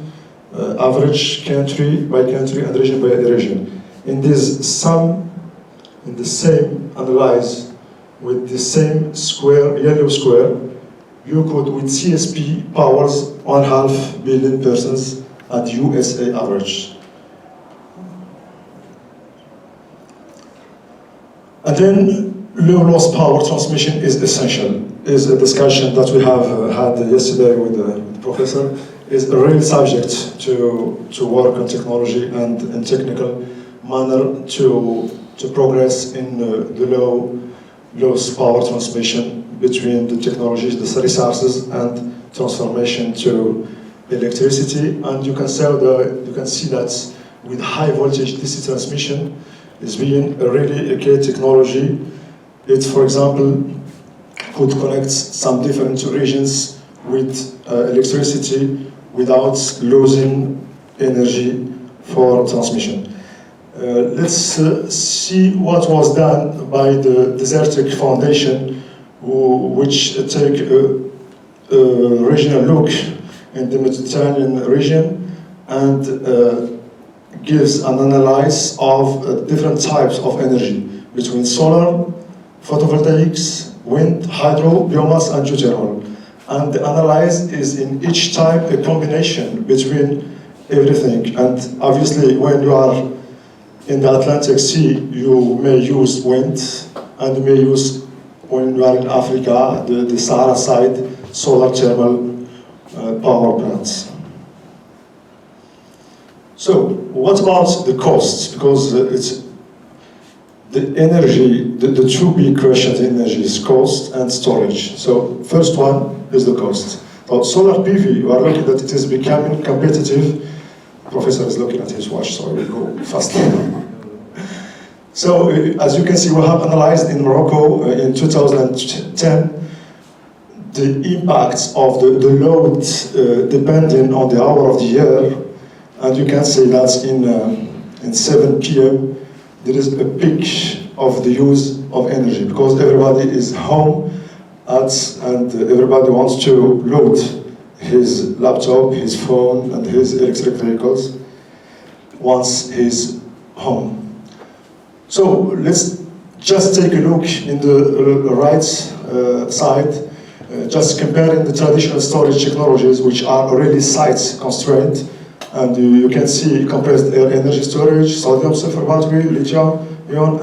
average country by country and region by region. In this sum, in the same analyze with the same square, yellow square, you could, with CSP, powers 1.5 billion persons at USA average. And then low-loss power transmission is essential. Is a discussion that we have had yesterday with the professor. Is a real subject to work on technology and in technical manner to progress in the low-loss power transmission between the technologies, the resources, and transformation to electricity. And you can see that with high voltage DC transmission is being really a key technology. It, for example, could connect some different regions with electricity without losing energy for transmission. Let's see what was done by the Desertic Foundation, which take a regional look in the Mediterranean region and gives an analysis of different types of energy between solar, photovoltaics, wind, hydro, biomass, and geothermal. And the analysis is in each type a combination between everything. And obviously, when you are in the Atlantic Sea, you may use wind, and you may use, when you are in Africa, the Sahara side, solar thermal power plants. So, what about the costs? Because it's the energy, the two big questions in energy is cost and storage. So, first one is the cost. So, solar PV, you are looking that it is becoming competitive. Professor is looking at his watch, so I will go faster. So, as you can see, we have analyzed in Morocco in 2010 the impacts of the load depending on the hour of the year. And you can see that in 7 p.m. there is a peak of the use of energy because everybody is home and everybody wants to load his laptop, his phone, and his electric vehicles once he's home. So let's just take a look in the right side, just comparing the traditional storage technologies, which are really site constrained. And you can see compressed air energy storage, sodium sulfur battery, lithium ion,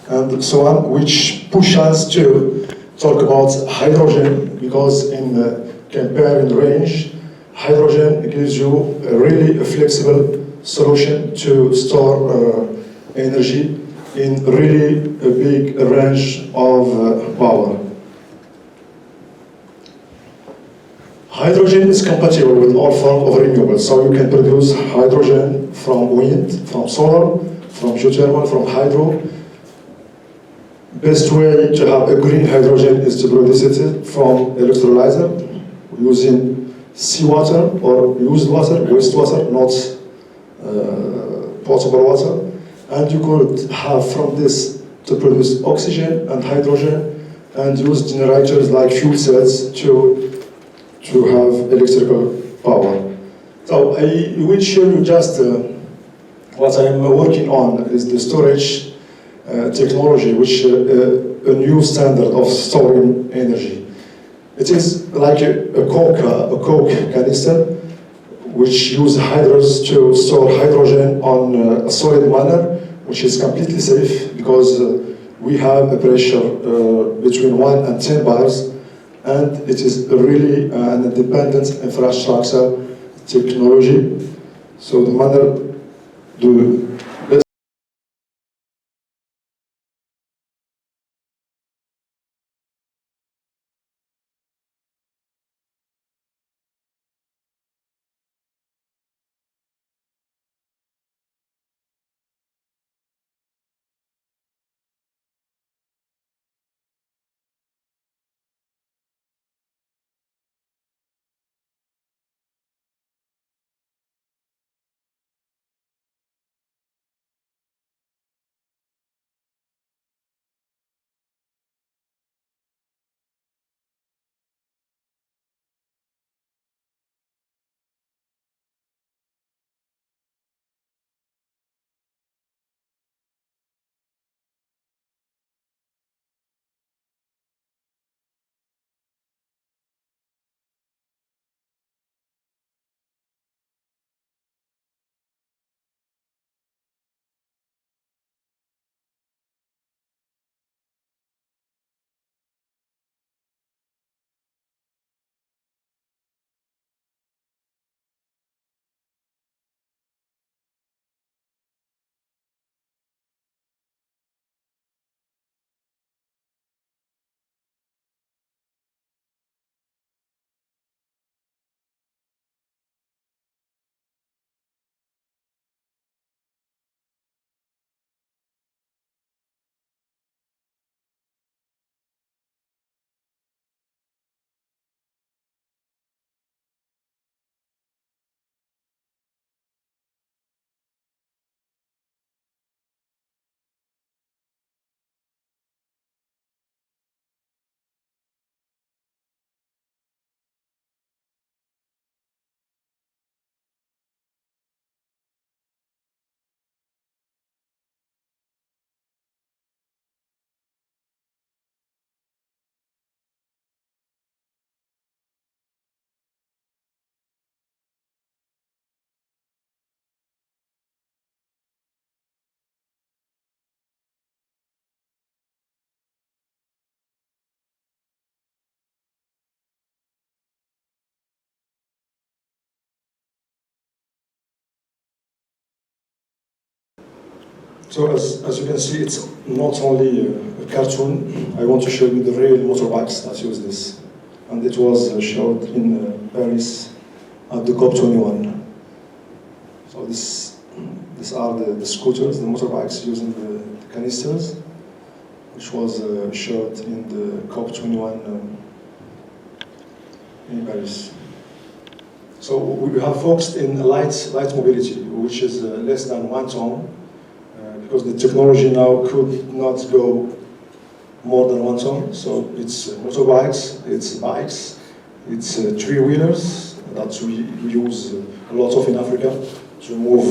and so on, which push us to talk about hydrogen, because in comparing range, hydrogen gives you a really flexible solution to store energy in really a big range of power. Hydrogen is compatible with all forms of renewables, so you can produce hydrogen from wind, from solar, from geothermal, from hydro. Best way to have a green hydrogen is to produce it from electrolyzer using seawater or used water, wastewater, not potable water. And you could have from this to produce oxygen and hydrogen and use generators like fuel cells to have electrical power. So I will show you just what I'm working on is the storage technology, which a new standard of storing energy. It is like a Coke canister, which use hydros to store hydrogen on a solid manner, which is completely safe because we have a pressure between 1 and 10 bars, and it is really an independent infrastructure technology. So the manner So as you can see, it's not only a cartoon. I want to show you the real motorbikes that use this. And it was showed in Paris at the COP21. So these are the scooters, the motorbikes using the canisters, which was showed in the COP21 in Paris. So we have focused in light mobility, which is less than 1 ton, because the technology now could not go more than 1 ton. So it's motorbikes, it's bikes, it's three-wheelers that we use a lot of in Africa to move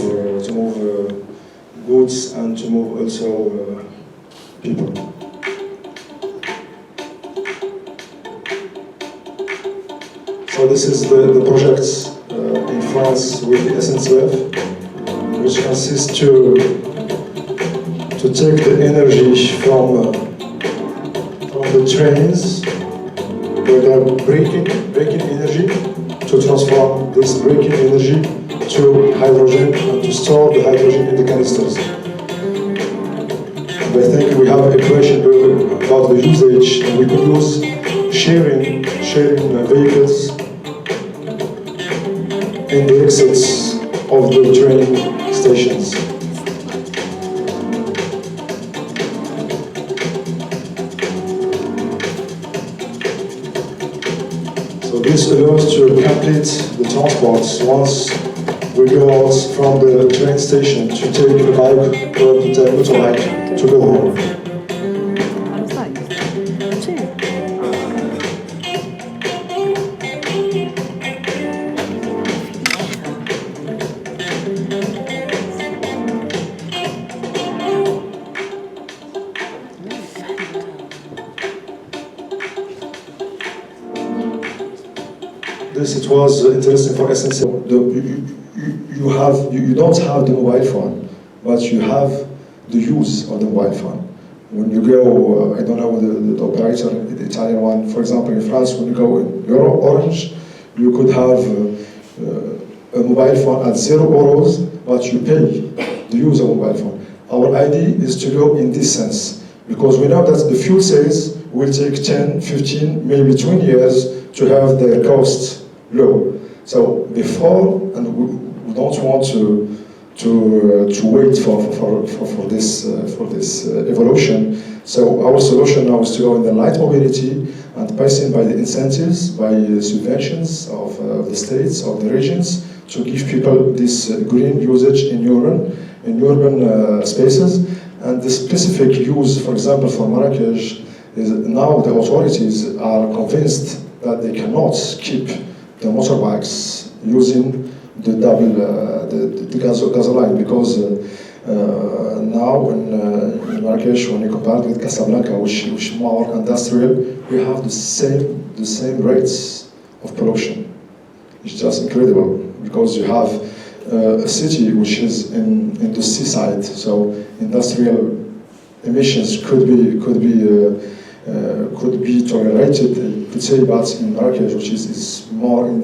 goods and to move also people. So this is the project in France with the SNCF, which consists to take the energy from the trains where they are breaking energy, to transform this breaking energy to hydrogen and to store the hydrogen in the canisters. And I think we have a question about the usage, and we could use sharing vehicles in the exits of the train stations. So this allows to complete the transport once we go out from the train station to take a bike or to take a motorbike to go home. It was interesting for SNC. You don't have the mobile phone, but you have the use of the mobile phone. When you go, I don't know the operator, the Italian one, for example, in France, when you go in Orange, you could have a mobile phone at €0, but you pay the use of mobile phone. Our idea is to go in this sense, because we know that the fuel cells will take 10, 15, maybe 20 years to have their costs low. So before, and we don't want to wait for this evolution. So our solution now is to go in the light mobility and passing by the incentives, by subventions of the states, of the regions, to give people this green usage in urban spaces. And the specific use, for example, for Marrakech, is now the authorities are convinced that they cannot keep the motorbikes using the gasoline, because now in Marrakech, when you compare with Casablanca, which is more industrial, we have the same rates of pollution. It's just incredible, because you have a city which is in the seaside, so industrial emissions could be tolerated, you could say, but in Marrakech, which is more in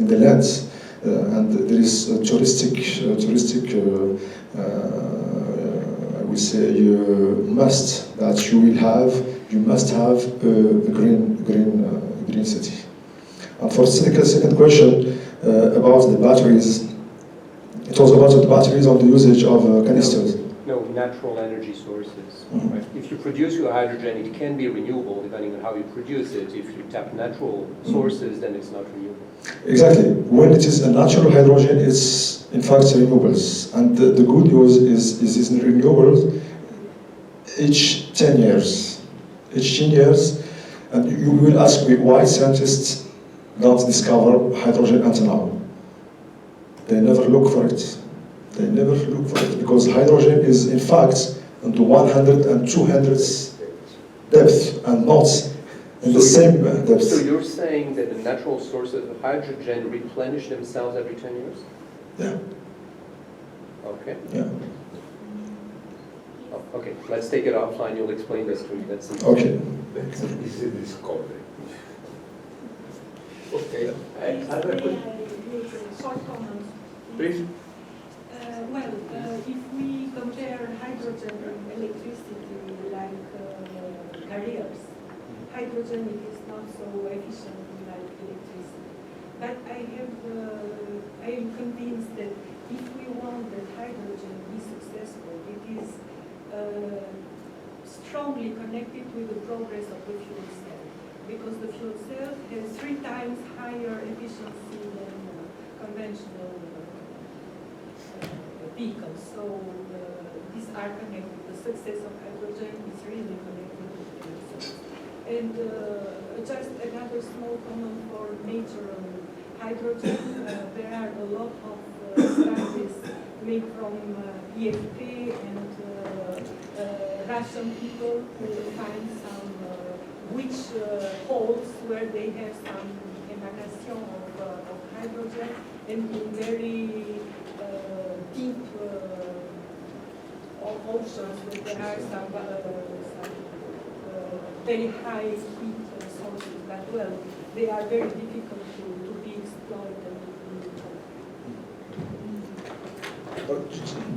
the lands, and there is a touristic I would say must that you must have a green city. And for the second question about the batteries, it was about the batteries on the usage of canisters. No, natural energy sources. Mm-hmm. Right? If you produce your hydrogen, it can be renewable depending on how you produce it. If you tap natural sources, then it's not renewable. Exactly. When it is a natural hydrogen, it's in fact renewables. And the good news is it's renewables each 10 years. Each 10 years, and you will ask me why scientists don't discover hydrogen until now. They never look for it. They never look for it, because hydrogen is in fact in the 100 and 200 depth, and not in the same depth. So you're saying that the natural sources of hydrogen replenish themselves every 10 years? Yeah. Okay. Yeah. Oh, okay, let's take it offline. You'll explain this to me. That's okay. That's an easy discovery. Okay. Other short comments. Please. Well, if we compare hydrogen and electricity like carriers, hydrogen is not so efficient like electricity. But I am convinced that if we want that hydrogen be successful, it is strongly connected with the progress of the fuel cell, because the fuel cell has 3 times higher efficiency than conventional vehicles. So these are connected. The success of hydrogen is really connected with And just another small comment for natural hydrogen. There are a lot of studies made from EFP and Russian people who find some which holes where they have some emanation of hydrogen, and in very deep oceans where there are some very high heat sources that, well, they are very difficult to be exploited.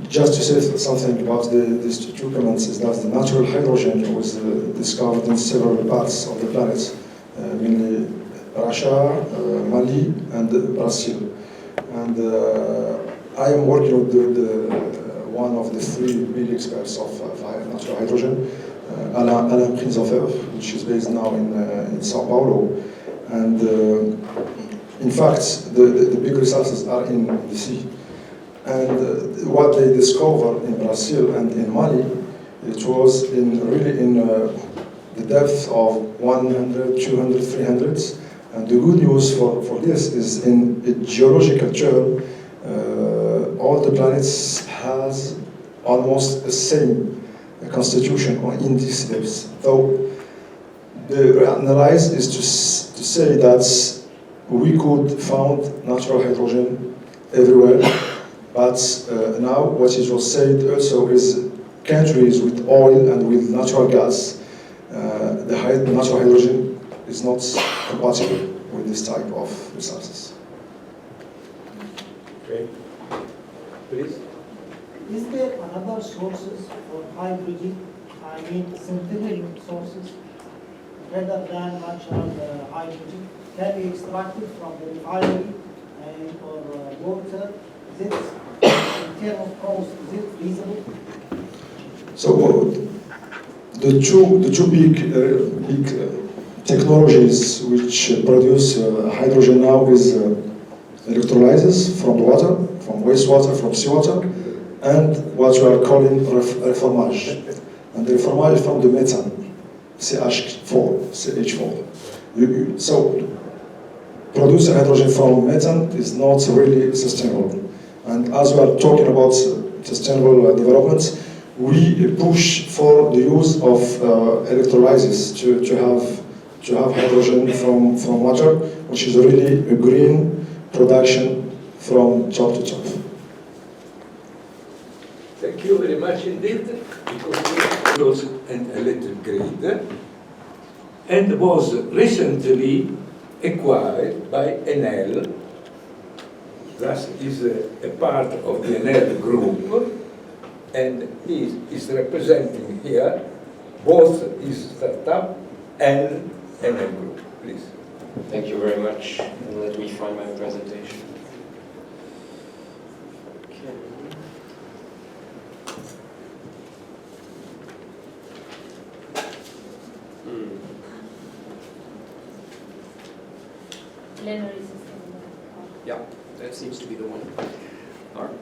Just to say something about these two comments is that the natural hydrogen was discovered in several parts of the planet, mainly Russia, Mali, and Brazil. And I am working with one of the three big experts of natural hydrogen, Alain Prinzhofer, which is based now in Sao Paulo. And in fact, the big resources are in the sea. And what they discovered in Brazil and in Mali, it was really in the depth of 100, 200, 300. And the good news for this is in a geological term, all the planets has almost the same constitution in these depths. So the analysis is to say that we could find natural hydrogen everywhere. But now what it was said also is countries with oil and with natural gas, the natural hydrogen is not compatible with this type of resources. Okay. Please. Is there another sources for hydrogen, I mean synthetic sources, rather than natural hydrogen? Can be extracted from the refinery or water? Is it, in terms of cost, is it feasible? So the two big technologies which produce hydrogen now is electrolysis from the water, from wastewater, from seawater, and what we are calling reformage. And the reformage from the methane, CH4. So producing hydrogen from methane is not really sustainable. And as we are talking about sustainable development, we push for the use of electrolysis to have hydrogen from water, which is really a green production from top to top. Thank you very much indeed, because it was an electric grid and was recently acquired by Enel. Thus is a part of the Enel group, and he is representing here both his startup and Enel group. Please. Thank you very much, and let me find my presentation. Okay. Plenary system. Yeah, that seems to be the one. All right.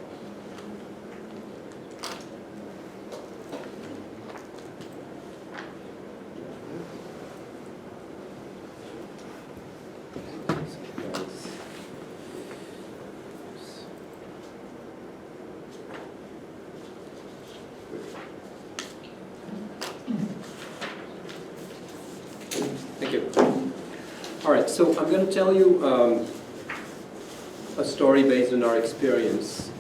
Thank you. All right, so I'm going to tell you a story based on our experience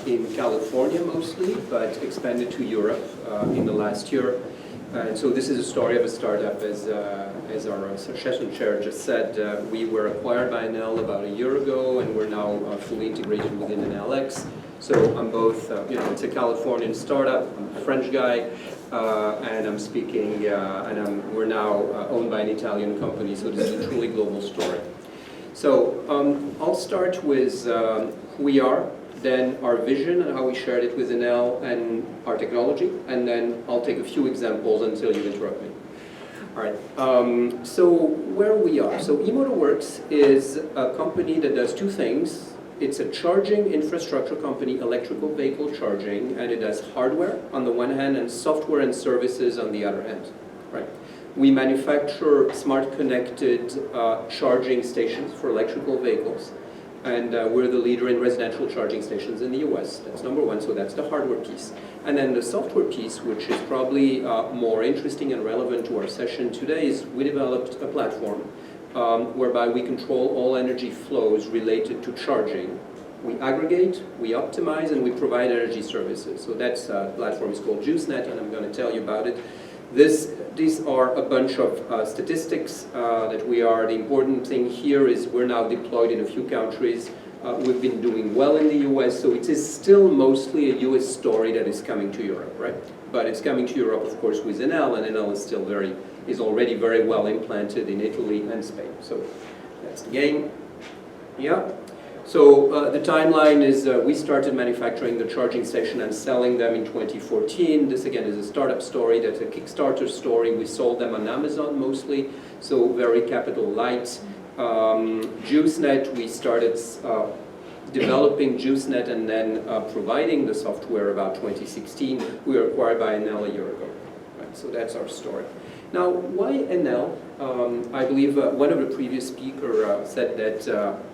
in California mostly, but expanded to Europe in the last year. And so this is a story of a startup, as our session chair just said. We were acquired by Enel about a year ago, and we're now fully integrated within Enel-X. So I'm both, it's a Californian startup, I'm a French guy, and I'm speaking, we're now owned by an Italian company, so this is a truly global story. So I'll start with who we are, then our vision and how we shared it with Enel, and our technology, and then I'll take a few examples until you interrupt me. All right, so where we are. So eMotorWerks is a company that does two things. It's a charging infrastructure company, electrical vehicle charging, and it does hardware on the one hand and software and services on the other hand. Right. We manufacture smart connected charging stations for electrical vehicles. And we're the leader in residential charging stations in the US. That's number one, so that's the hardware piece. And then the software piece, which is probably more interesting and relevant to our session today, is we developed a platform whereby we control all energy flows related to charging. We aggregate, we optimize, and we provide energy services. So that platform is called JuiceNet, and I'm going to tell you about it. These are a bunch of statistics that we are. The important thing here is we're now deployed in a few countries. We've been doing well in the US, so it is still mostly a US story that is coming to Europe, right? But it's coming to Europe, of course, with Enel, and Enel is already very well implanted in Italy and Spain. So that's the game. Yeah. So the timeline is we started manufacturing the charging station and selling them in 2014. This again is a startup story. That's a Kickstarter story. We sold them on Amazon mostly, so very capital light. JuiceNet, we started developing JuiceNet and then providing the software about 2016. We were acquired by Enel a year ago. Right, so that's our story. Now, why Enel? I believe one of the previous speakers said that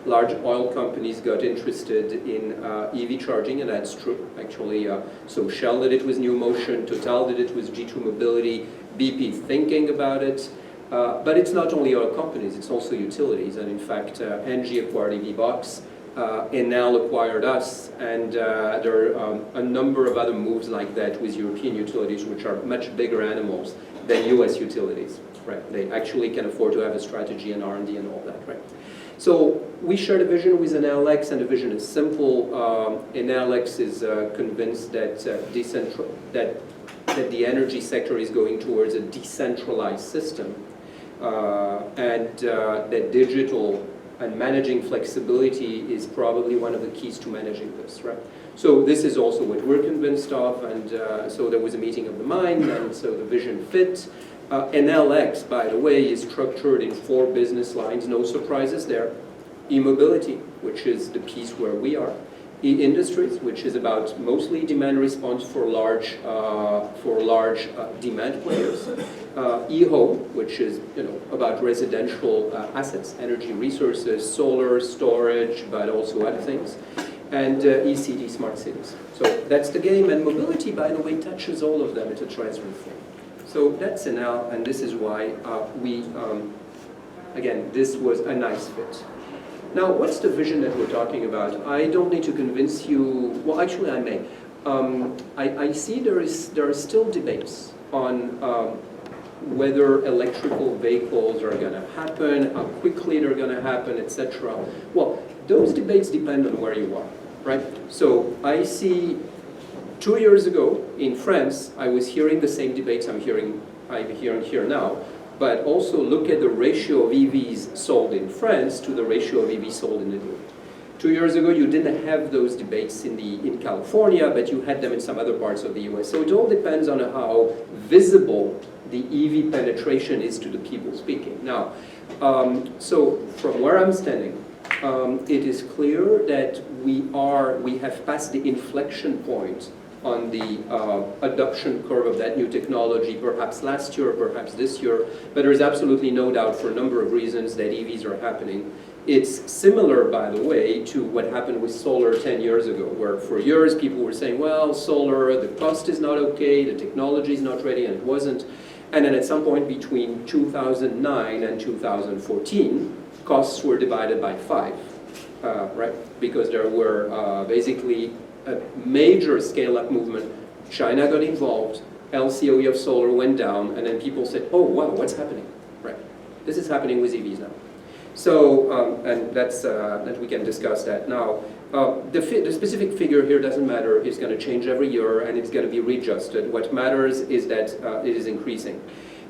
large oil companies got interested in EV charging, and that's true, actually. So Shell did it with New Motion, Total did it with G2 Mobility, BP thinking about it. But it's not only oil companies, it's also utilities. And in fact, Engie acquired EVBox, Enel acquired us, and there are a number of other moves like that with European utilities, which are much bigger animals than US utilities, right? They actually can afford to have a strategy and R&D and all that, right? So we shared a vision with Enel, and the vision is simple. Enel is convinced that that the energy sector is going towards a decentralized system, and that digital and managing flexibility is probably one of the keys to managing this, right? So this is also what we're convinced of, and so there was a meeting of the mind, and so the vision fit. Enel, by the way, is structured in 4 business lines, no surprises there. E-mobility, which is the piece where we are. E-industries, which is about mostly demand response for large demand players. E-home, which is about residential assets, energy resources, solar, storage, but also other things. And ECD, smart cities. So that's the game, and mobility, by the way, touches all of them. It's a transfer thing. So that's Enel, and this is why again, this was a nice fit. Now, what's the vision that we're talking about? I don't need to convince you, well, actually I may. I see there are still debates on whether electrical vehicles are going to happen, how quickly they're going to happen, etc. Well, those debates depend on where you are, right? So I see 2 years ago in France, I was hearing the same debates I'm hearing here now, but also look at the ratio of EVs sold in France to the ratio of EVs sold in Italy. 2 years ago, you didn't have those debates in California, but you had them in some other parts of the US. So it all depends on how visible the EV penetration is to the people speaking. Now, so from where I'm standing, it is clear that we have passed the inflection point on the adoption curve of that new technology, perhaps last year, perhaps this year, but there's absolutely no doubt for a number of reasons that EVs are happening. It's similar, by the way, to what happened with solar 10 years ago, where for years people were saying, well, solar, the cost is not okay, the technology is not ready, and it wasn't. And then at some point between 2009 and 2014, costs were divided by 5, right? Because there were basically a major scale-up movement. China got involved, LCOE of solar went down, and then people said, oh, wow, what's happening? Right. This is happening with EVs now. So, and that we can discuss that. Now, the specific figure here doesn't matter. It's going to change every year, and it's going to be readjusted. What matters is that it is increasing.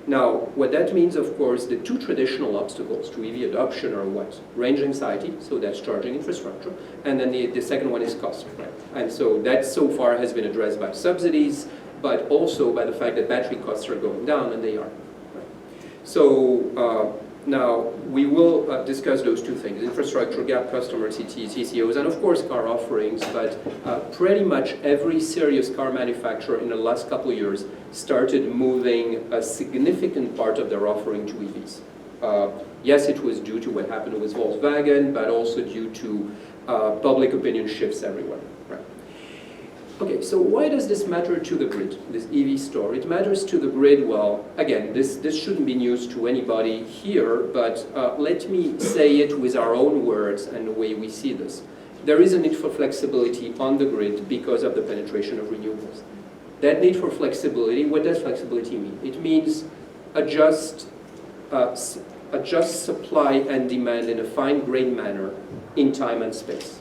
Now, what that means, of course, the 2 traditional obstacles to EV adoption are what? Range anxiety, so that's charging infrastructure, and then the second one is cost. Right? And so that so far has been addressed by subsidies, but also by the fact that battery costs are going down, and they are. Right? So Now, we will discuss those two things, infrastructure gap, customer TCOs, and of course car offerings, but pretty much every serious car manufacturer in the last couple of years started moving a significant part of their offering to EVs. Yes, it was due to what happened with Volkswagen, but also due to public opinion shifts everywhere. Right. Okay, so why does this matter to the grid, this EV store? It matters to the grid, well, again, this shouldn't be news to anybody here, but let me say it with our own words and the way we see this. There is a need for flexibility on the grid because of the penetration of renewables. That need for flexibility, what does flexibility mean? It means adjust supply and demand in a fine-grained manner in time and space,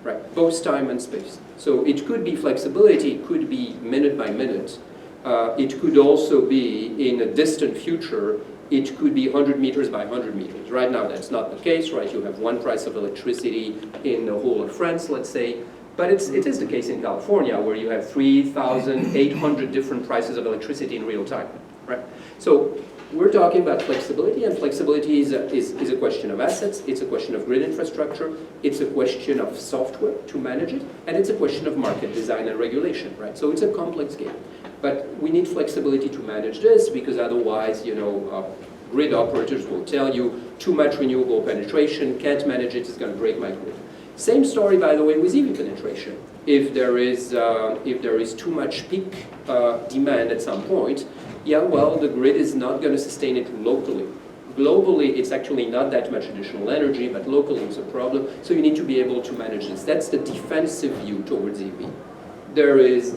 right? Both time and space. So it could be flexibility, it could be minute by minute. It could also be in a distant future, it could be 100 meters by 100 meters. Right now that's not the case, right? You have one price of electricity in the whole of France, let's say. But it is the case in California where you have 3,800 different prices of electricity in real time, right? So we're talking about flexibility, and flexibility is a question of assets, it's a question of grid infrastructure, it's a question of software to manage it, and it's a question of market design and regulation, right? So it's a complex game. But we need flexibility to manage this because otherwise, you know, grid operators will tell you too much renewable penetration, can't manage it, it's going to break my grid. Same story, by the way, with EV penetration. If there is too much peak demand at some point, yeah, well, the grid is not going to sustain it locally. Globally, it's actually not that much additional energy, but locally it's a problem. So you need to be able to manage this. That's the defensive view towards EV. There is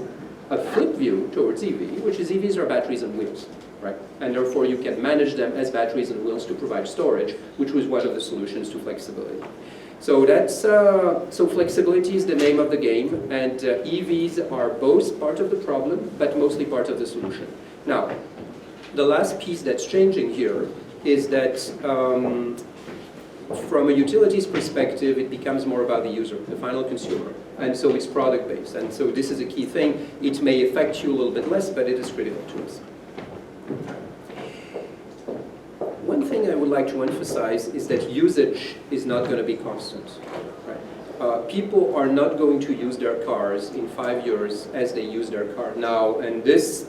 a flip view towards EV, which is EVs are batteries and wheels, right? And therefore you can manage them as batteries and wheels to provide storage, which was one of the solutions to flexibility. So that's so flexibility is the name of the game, and EVs are both part of the problem, but mostly part of the solution. Now, the last piece that's changing here is that from a utilities perspective, it becomes more about the user, the final consumer, and so it's product-based. And so this is a key thing. It may affect you a little bit less, but it is critical to us. One thing I would like to emphasize is that usage is not going to be constant. Right? People are not going to use their cars in 5 years as they use their car now, and this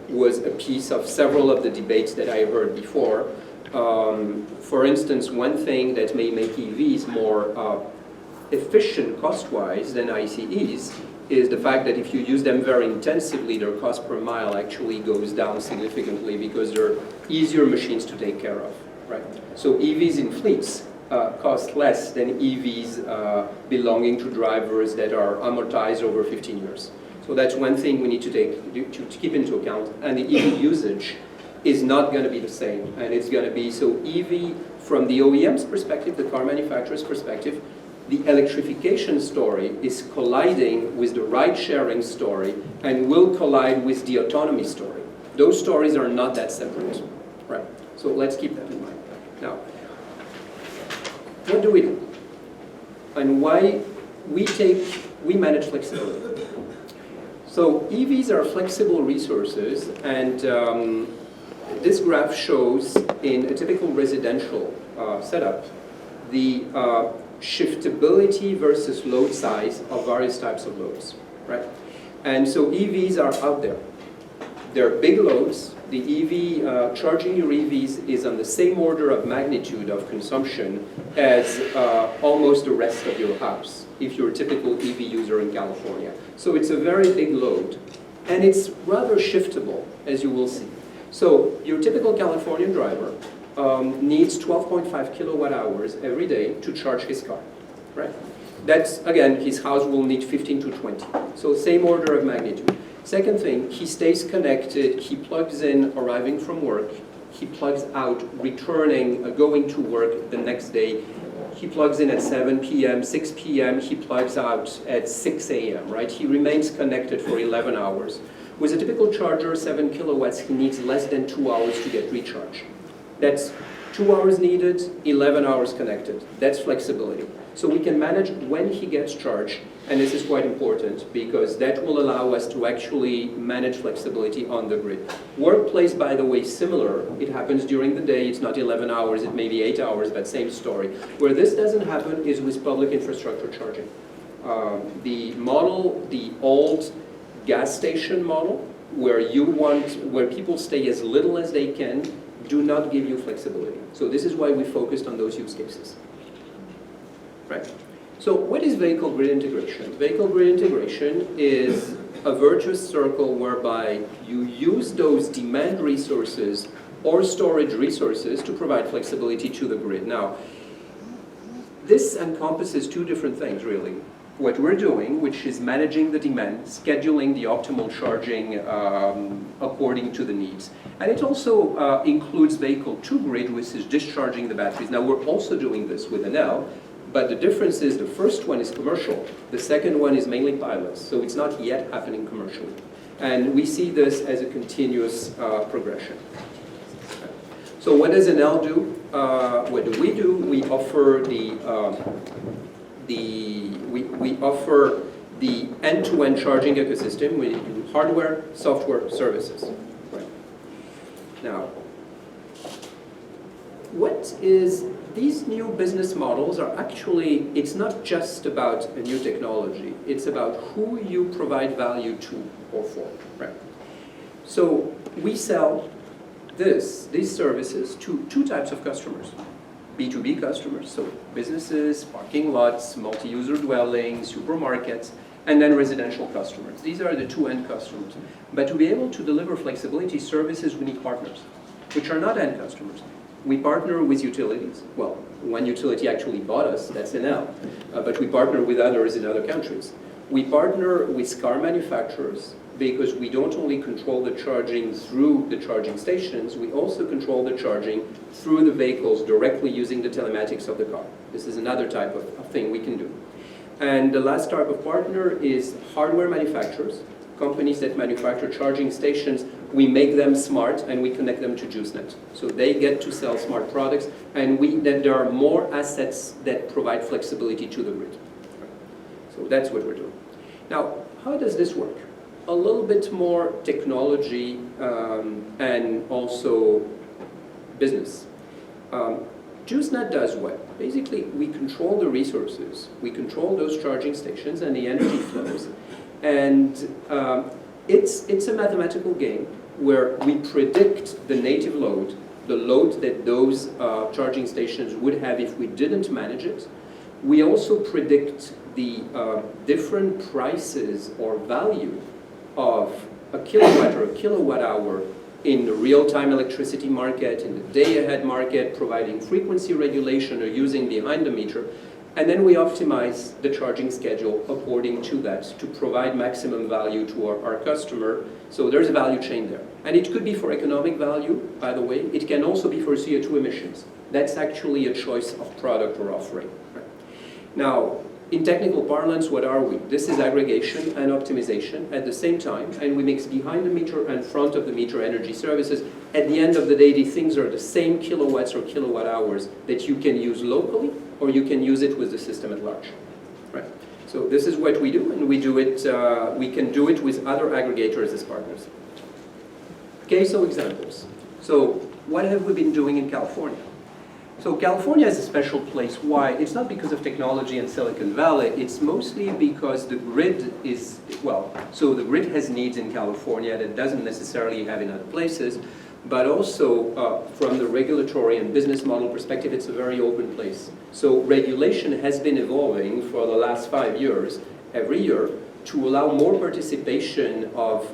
was a piece of several of the debates that I heard before. For instance, one thing that may make EVs more efficient cost-wise than ICEs is the fact that if you use them very intensively, their cost per mile actually goes down significantly because they're easier machines to take care of, right? So EVs in fleets cost less than EVs belonging to drivers that are amortized over 15 years. So that's one thing we need to keep into account. And the EV usage is not going to be the same, and it's going to be, so EV from the OEM's perspective, the car manufacturer's perspective, the electrification story is colliding with the ride-sharing story and will collide with the autonomy story. Those stories are not that separate, right? So let's keep that in mind. Now, what do we do? And why we manage flexibility. So EVs are flexible resources, and this graph shows in a typical residential setup the shiftability versus load size of various types of loads, right? And so EVs are out there. They're big loads. The EV, charging your EVs is on the same order of magnitude of consumption as almost the rest of your house, if you're a typical EV user in California. So it's a very big load, and it's rather shiftable, as you will see. So your typical Californian driver needs 12.5 kilowatt hours every day to charge his car, right? That's, again, his house will need 15 to 20. So same order of magnitude. Second thing, he stays connected, he plugs in arriving from work, he plugs out returning, going to work the next day. He plugs in at 7 p.m., 6 p.m., he plugs out at 6 a.m., right? He remains connected for 11 hours. With a typical charger, 7 kilowatts, he needs less than 2 hours to get recharged. That's 2 hours needed, 11 hours connected. That's flexibility. So we can manage when he gets charged, and this is quite important because that will allow us to actually manage flexibility on the grid. Workplace, by the way, similar. It happens during the day. It's not 11 hours. It may be 8 hours, but same story. Where this doesn't happen is with public infrastructure charging. The model, the old gas station model, where people stay as little as they can, do not give you flexibility. So this is why we focused on those use cases. Right. So what is vehicle grid integration? Vehicle grid integration is a virtuous circle whereby you use those demand resources or storage resources to provide flexibility to the grid. Now, this encompasses two different things, really. What we're doing, which is managing the demand, scheduling the optimal charging according to the needs. And it also includes vehicle to grid, which is discharging the batteries. Now, we're also doing this with Enel, but the difference is the first one is commercial. The second one is mainly pilots, so it's not yet happening commercially. And we see this as a continuous progression. So what does Enel do? What do? We offer we offer the end-to-end charging ecosystem. We do hardware, software, services. Right. Now, these new business models are actually, it's not just about a new technology, it's about who you provide value to or for. Right. So we sell these services to two types of customers. B2B customers, so businesses, parking lots, multi-user dwellings, supermarkets, and then residential customers. These are the two end customers. But to be able to deliver flexibility services, we need partners, which are not end customers. We partner with utilities. Well, one utility actually bought us, that's Enel, but we partner with others in other countries. We partner with car manufacturers because we don't only control the charging through the charging stations, we also control the charging through the vehicles directly using the telematics of the car. This is another type of thing we can do. And the last type of partner is hardware manufacturers, companies that manufacture charging stations. We make them smart and we connect them to JuiceNet. So they get to sell smart products, and then there are more assets that provide flexibility to the grid. So that's what we're doing. Now, how does this work? A little bit more technology and also business. JuiceNet does what? Basically, we control the resources, we control those charging stations and the energy flows, and it's a mathematical game where we predict the native load, the load that those charging stations would have if we didn't manage it. We also predict the different prices or value of a kilowatt or a kilowatt hour in the real-time electricity market, in the day-ahead market, providing frequency regulation or using behind the meter, and then we optimize the charging schedule according to that to provide maximum value to our customer. So there's a value chain there. And it could be for economic value, by the way. It can also be for CO2 emissions. That's actually a choice of product or offering. Right? Now, in technical parlance, what are we? This is aggregation and optimization at the same time, and we mix behind the meter and front of the meter energy services. At the end of the day, these things are the same kilowatts or kilowatt hours that you can use locally, or you can use it with the system at large. Right. So this is what we do, and we do it. We can do it with other aggregators as partners. Okay, so examples. So what have we been doing in California? So California is a special place. Why? It's not because of technology in Silicon Valley. It's mostly because the grid is, well, so the grid has needs in California that doesn't necessarily have in other places, but also from the regulatory and business model perspective, it's a very open place. So regulation has been evolving for the last 5 years, every year, to allow more participation of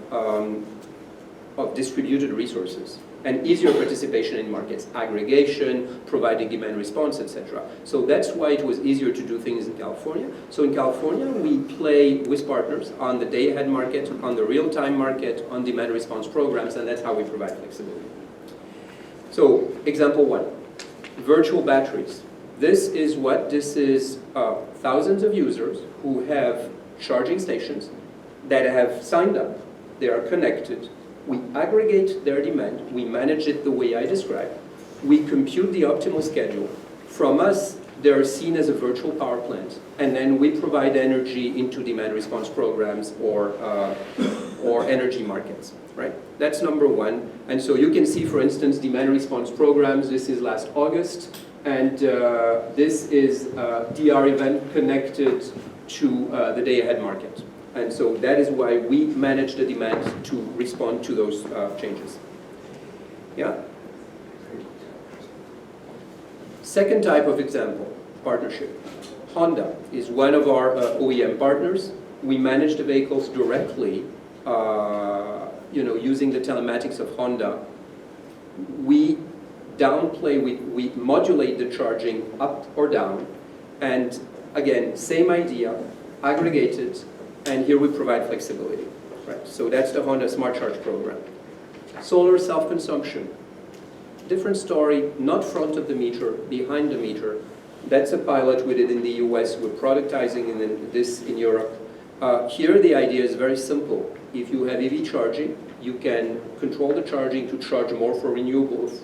distributed resources and easier participation in markets, aggregation, providing demand response, etc. So that's why it was easier to do things in California. So in California, we play with partners on the day-ahead market, on the real-time market, on demand response programs, and that's how we provide flexibility. So example one, virtual batteries. This is thousands of users who have charging stations that have signed up, they are connected. We aggregate their demand, we manage it the way I described, we compute the optimal schedule. From us, they're seen as a virtual power plant, and then we provide energy into demand response programs or energy markets, right? That's number one. And so you can see, for instance, demand response programs. This is last August, and this is DR event connected to the day ahead market. And so that is why we manage the demand to respond to those changes. Yeah? Second type of example, partnership. Honda is one of our OEM partners. We manage the vehicles directly, using the telematics of Honda. We downplay, we modulate the charging up or down, and again, same idea, aggregated, and here we provide flexibility. Right? So that's the Honda Smart Charge program. Solar self-consumption. Different story, not front of the meter, behind the meter. That's a pilot we did in the US. We're productizing this in Europe. Here the idea is very simple. If you have EV charging, you can control the charging to charge more for renewables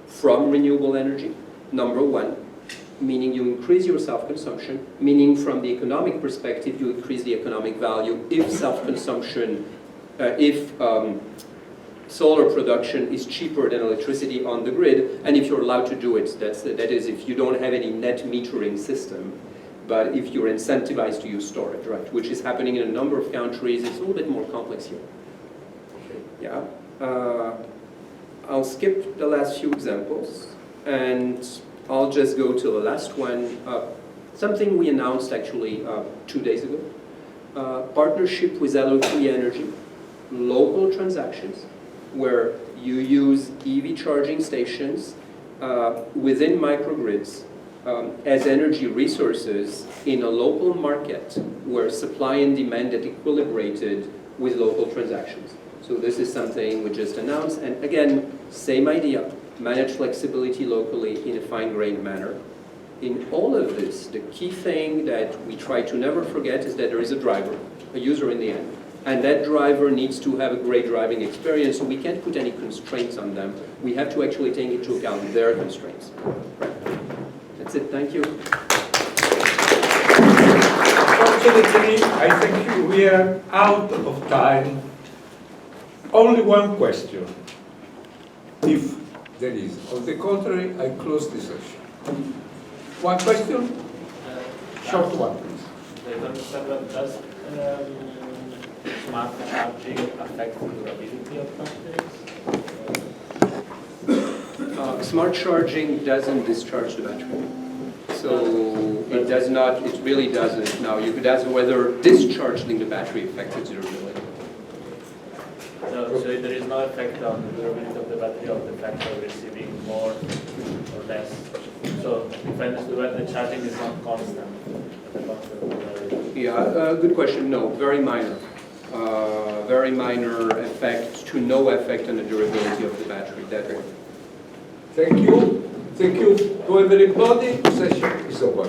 from renewable energy, number one, meaning you increase your self-consumption, meaning from the economic perspective, you increase the economic value if self-consumption, if solar production is cheaper than electricity on the grid, and if you're allowed to do it, that is if you don't have any net metering system, but if you're incentivized to use storage, right, which is happening in a number of countries. It's a little bit more complex here. Yeah. I'll skip the last few examples, and I'll just go to the last one. Something we announced actually 2 days ago. Partnership with AAQIUS Energy. Local transactions where you use EV charging stations within microgrids as energy resources in a local market where supply and demand are equilibrated with local transactions. So this is something we just announced, and again, same idea, manage flexibility locally in a fine-grained manner. In all of this, the key thing that we try to never forget is that there is a driver, a user in the end. And that driver needs to have a great driving experience, so we can't put any constraints on them. We have to actually take into account their constraints. Right. That's it, thank you. Unfortunately, I think we are out of time. Only one question, if there is. On the contrary, I close the session. One question? Short one, please. Does smart charging affect the durability of batteries? Smart charging doesn't discharge the battery. So it does not, it really doesn't. Now you could ask whether discharging the battery affects its durability. So there is no effect on the durability of the battery of the fact of receiving more or less. So if I understood right, the charging is not constant. Yeah, good question. No, very minor. Very minor effect to no effect on the durability of the battery. That way. Thank you. Thank you to everybody. Session is over.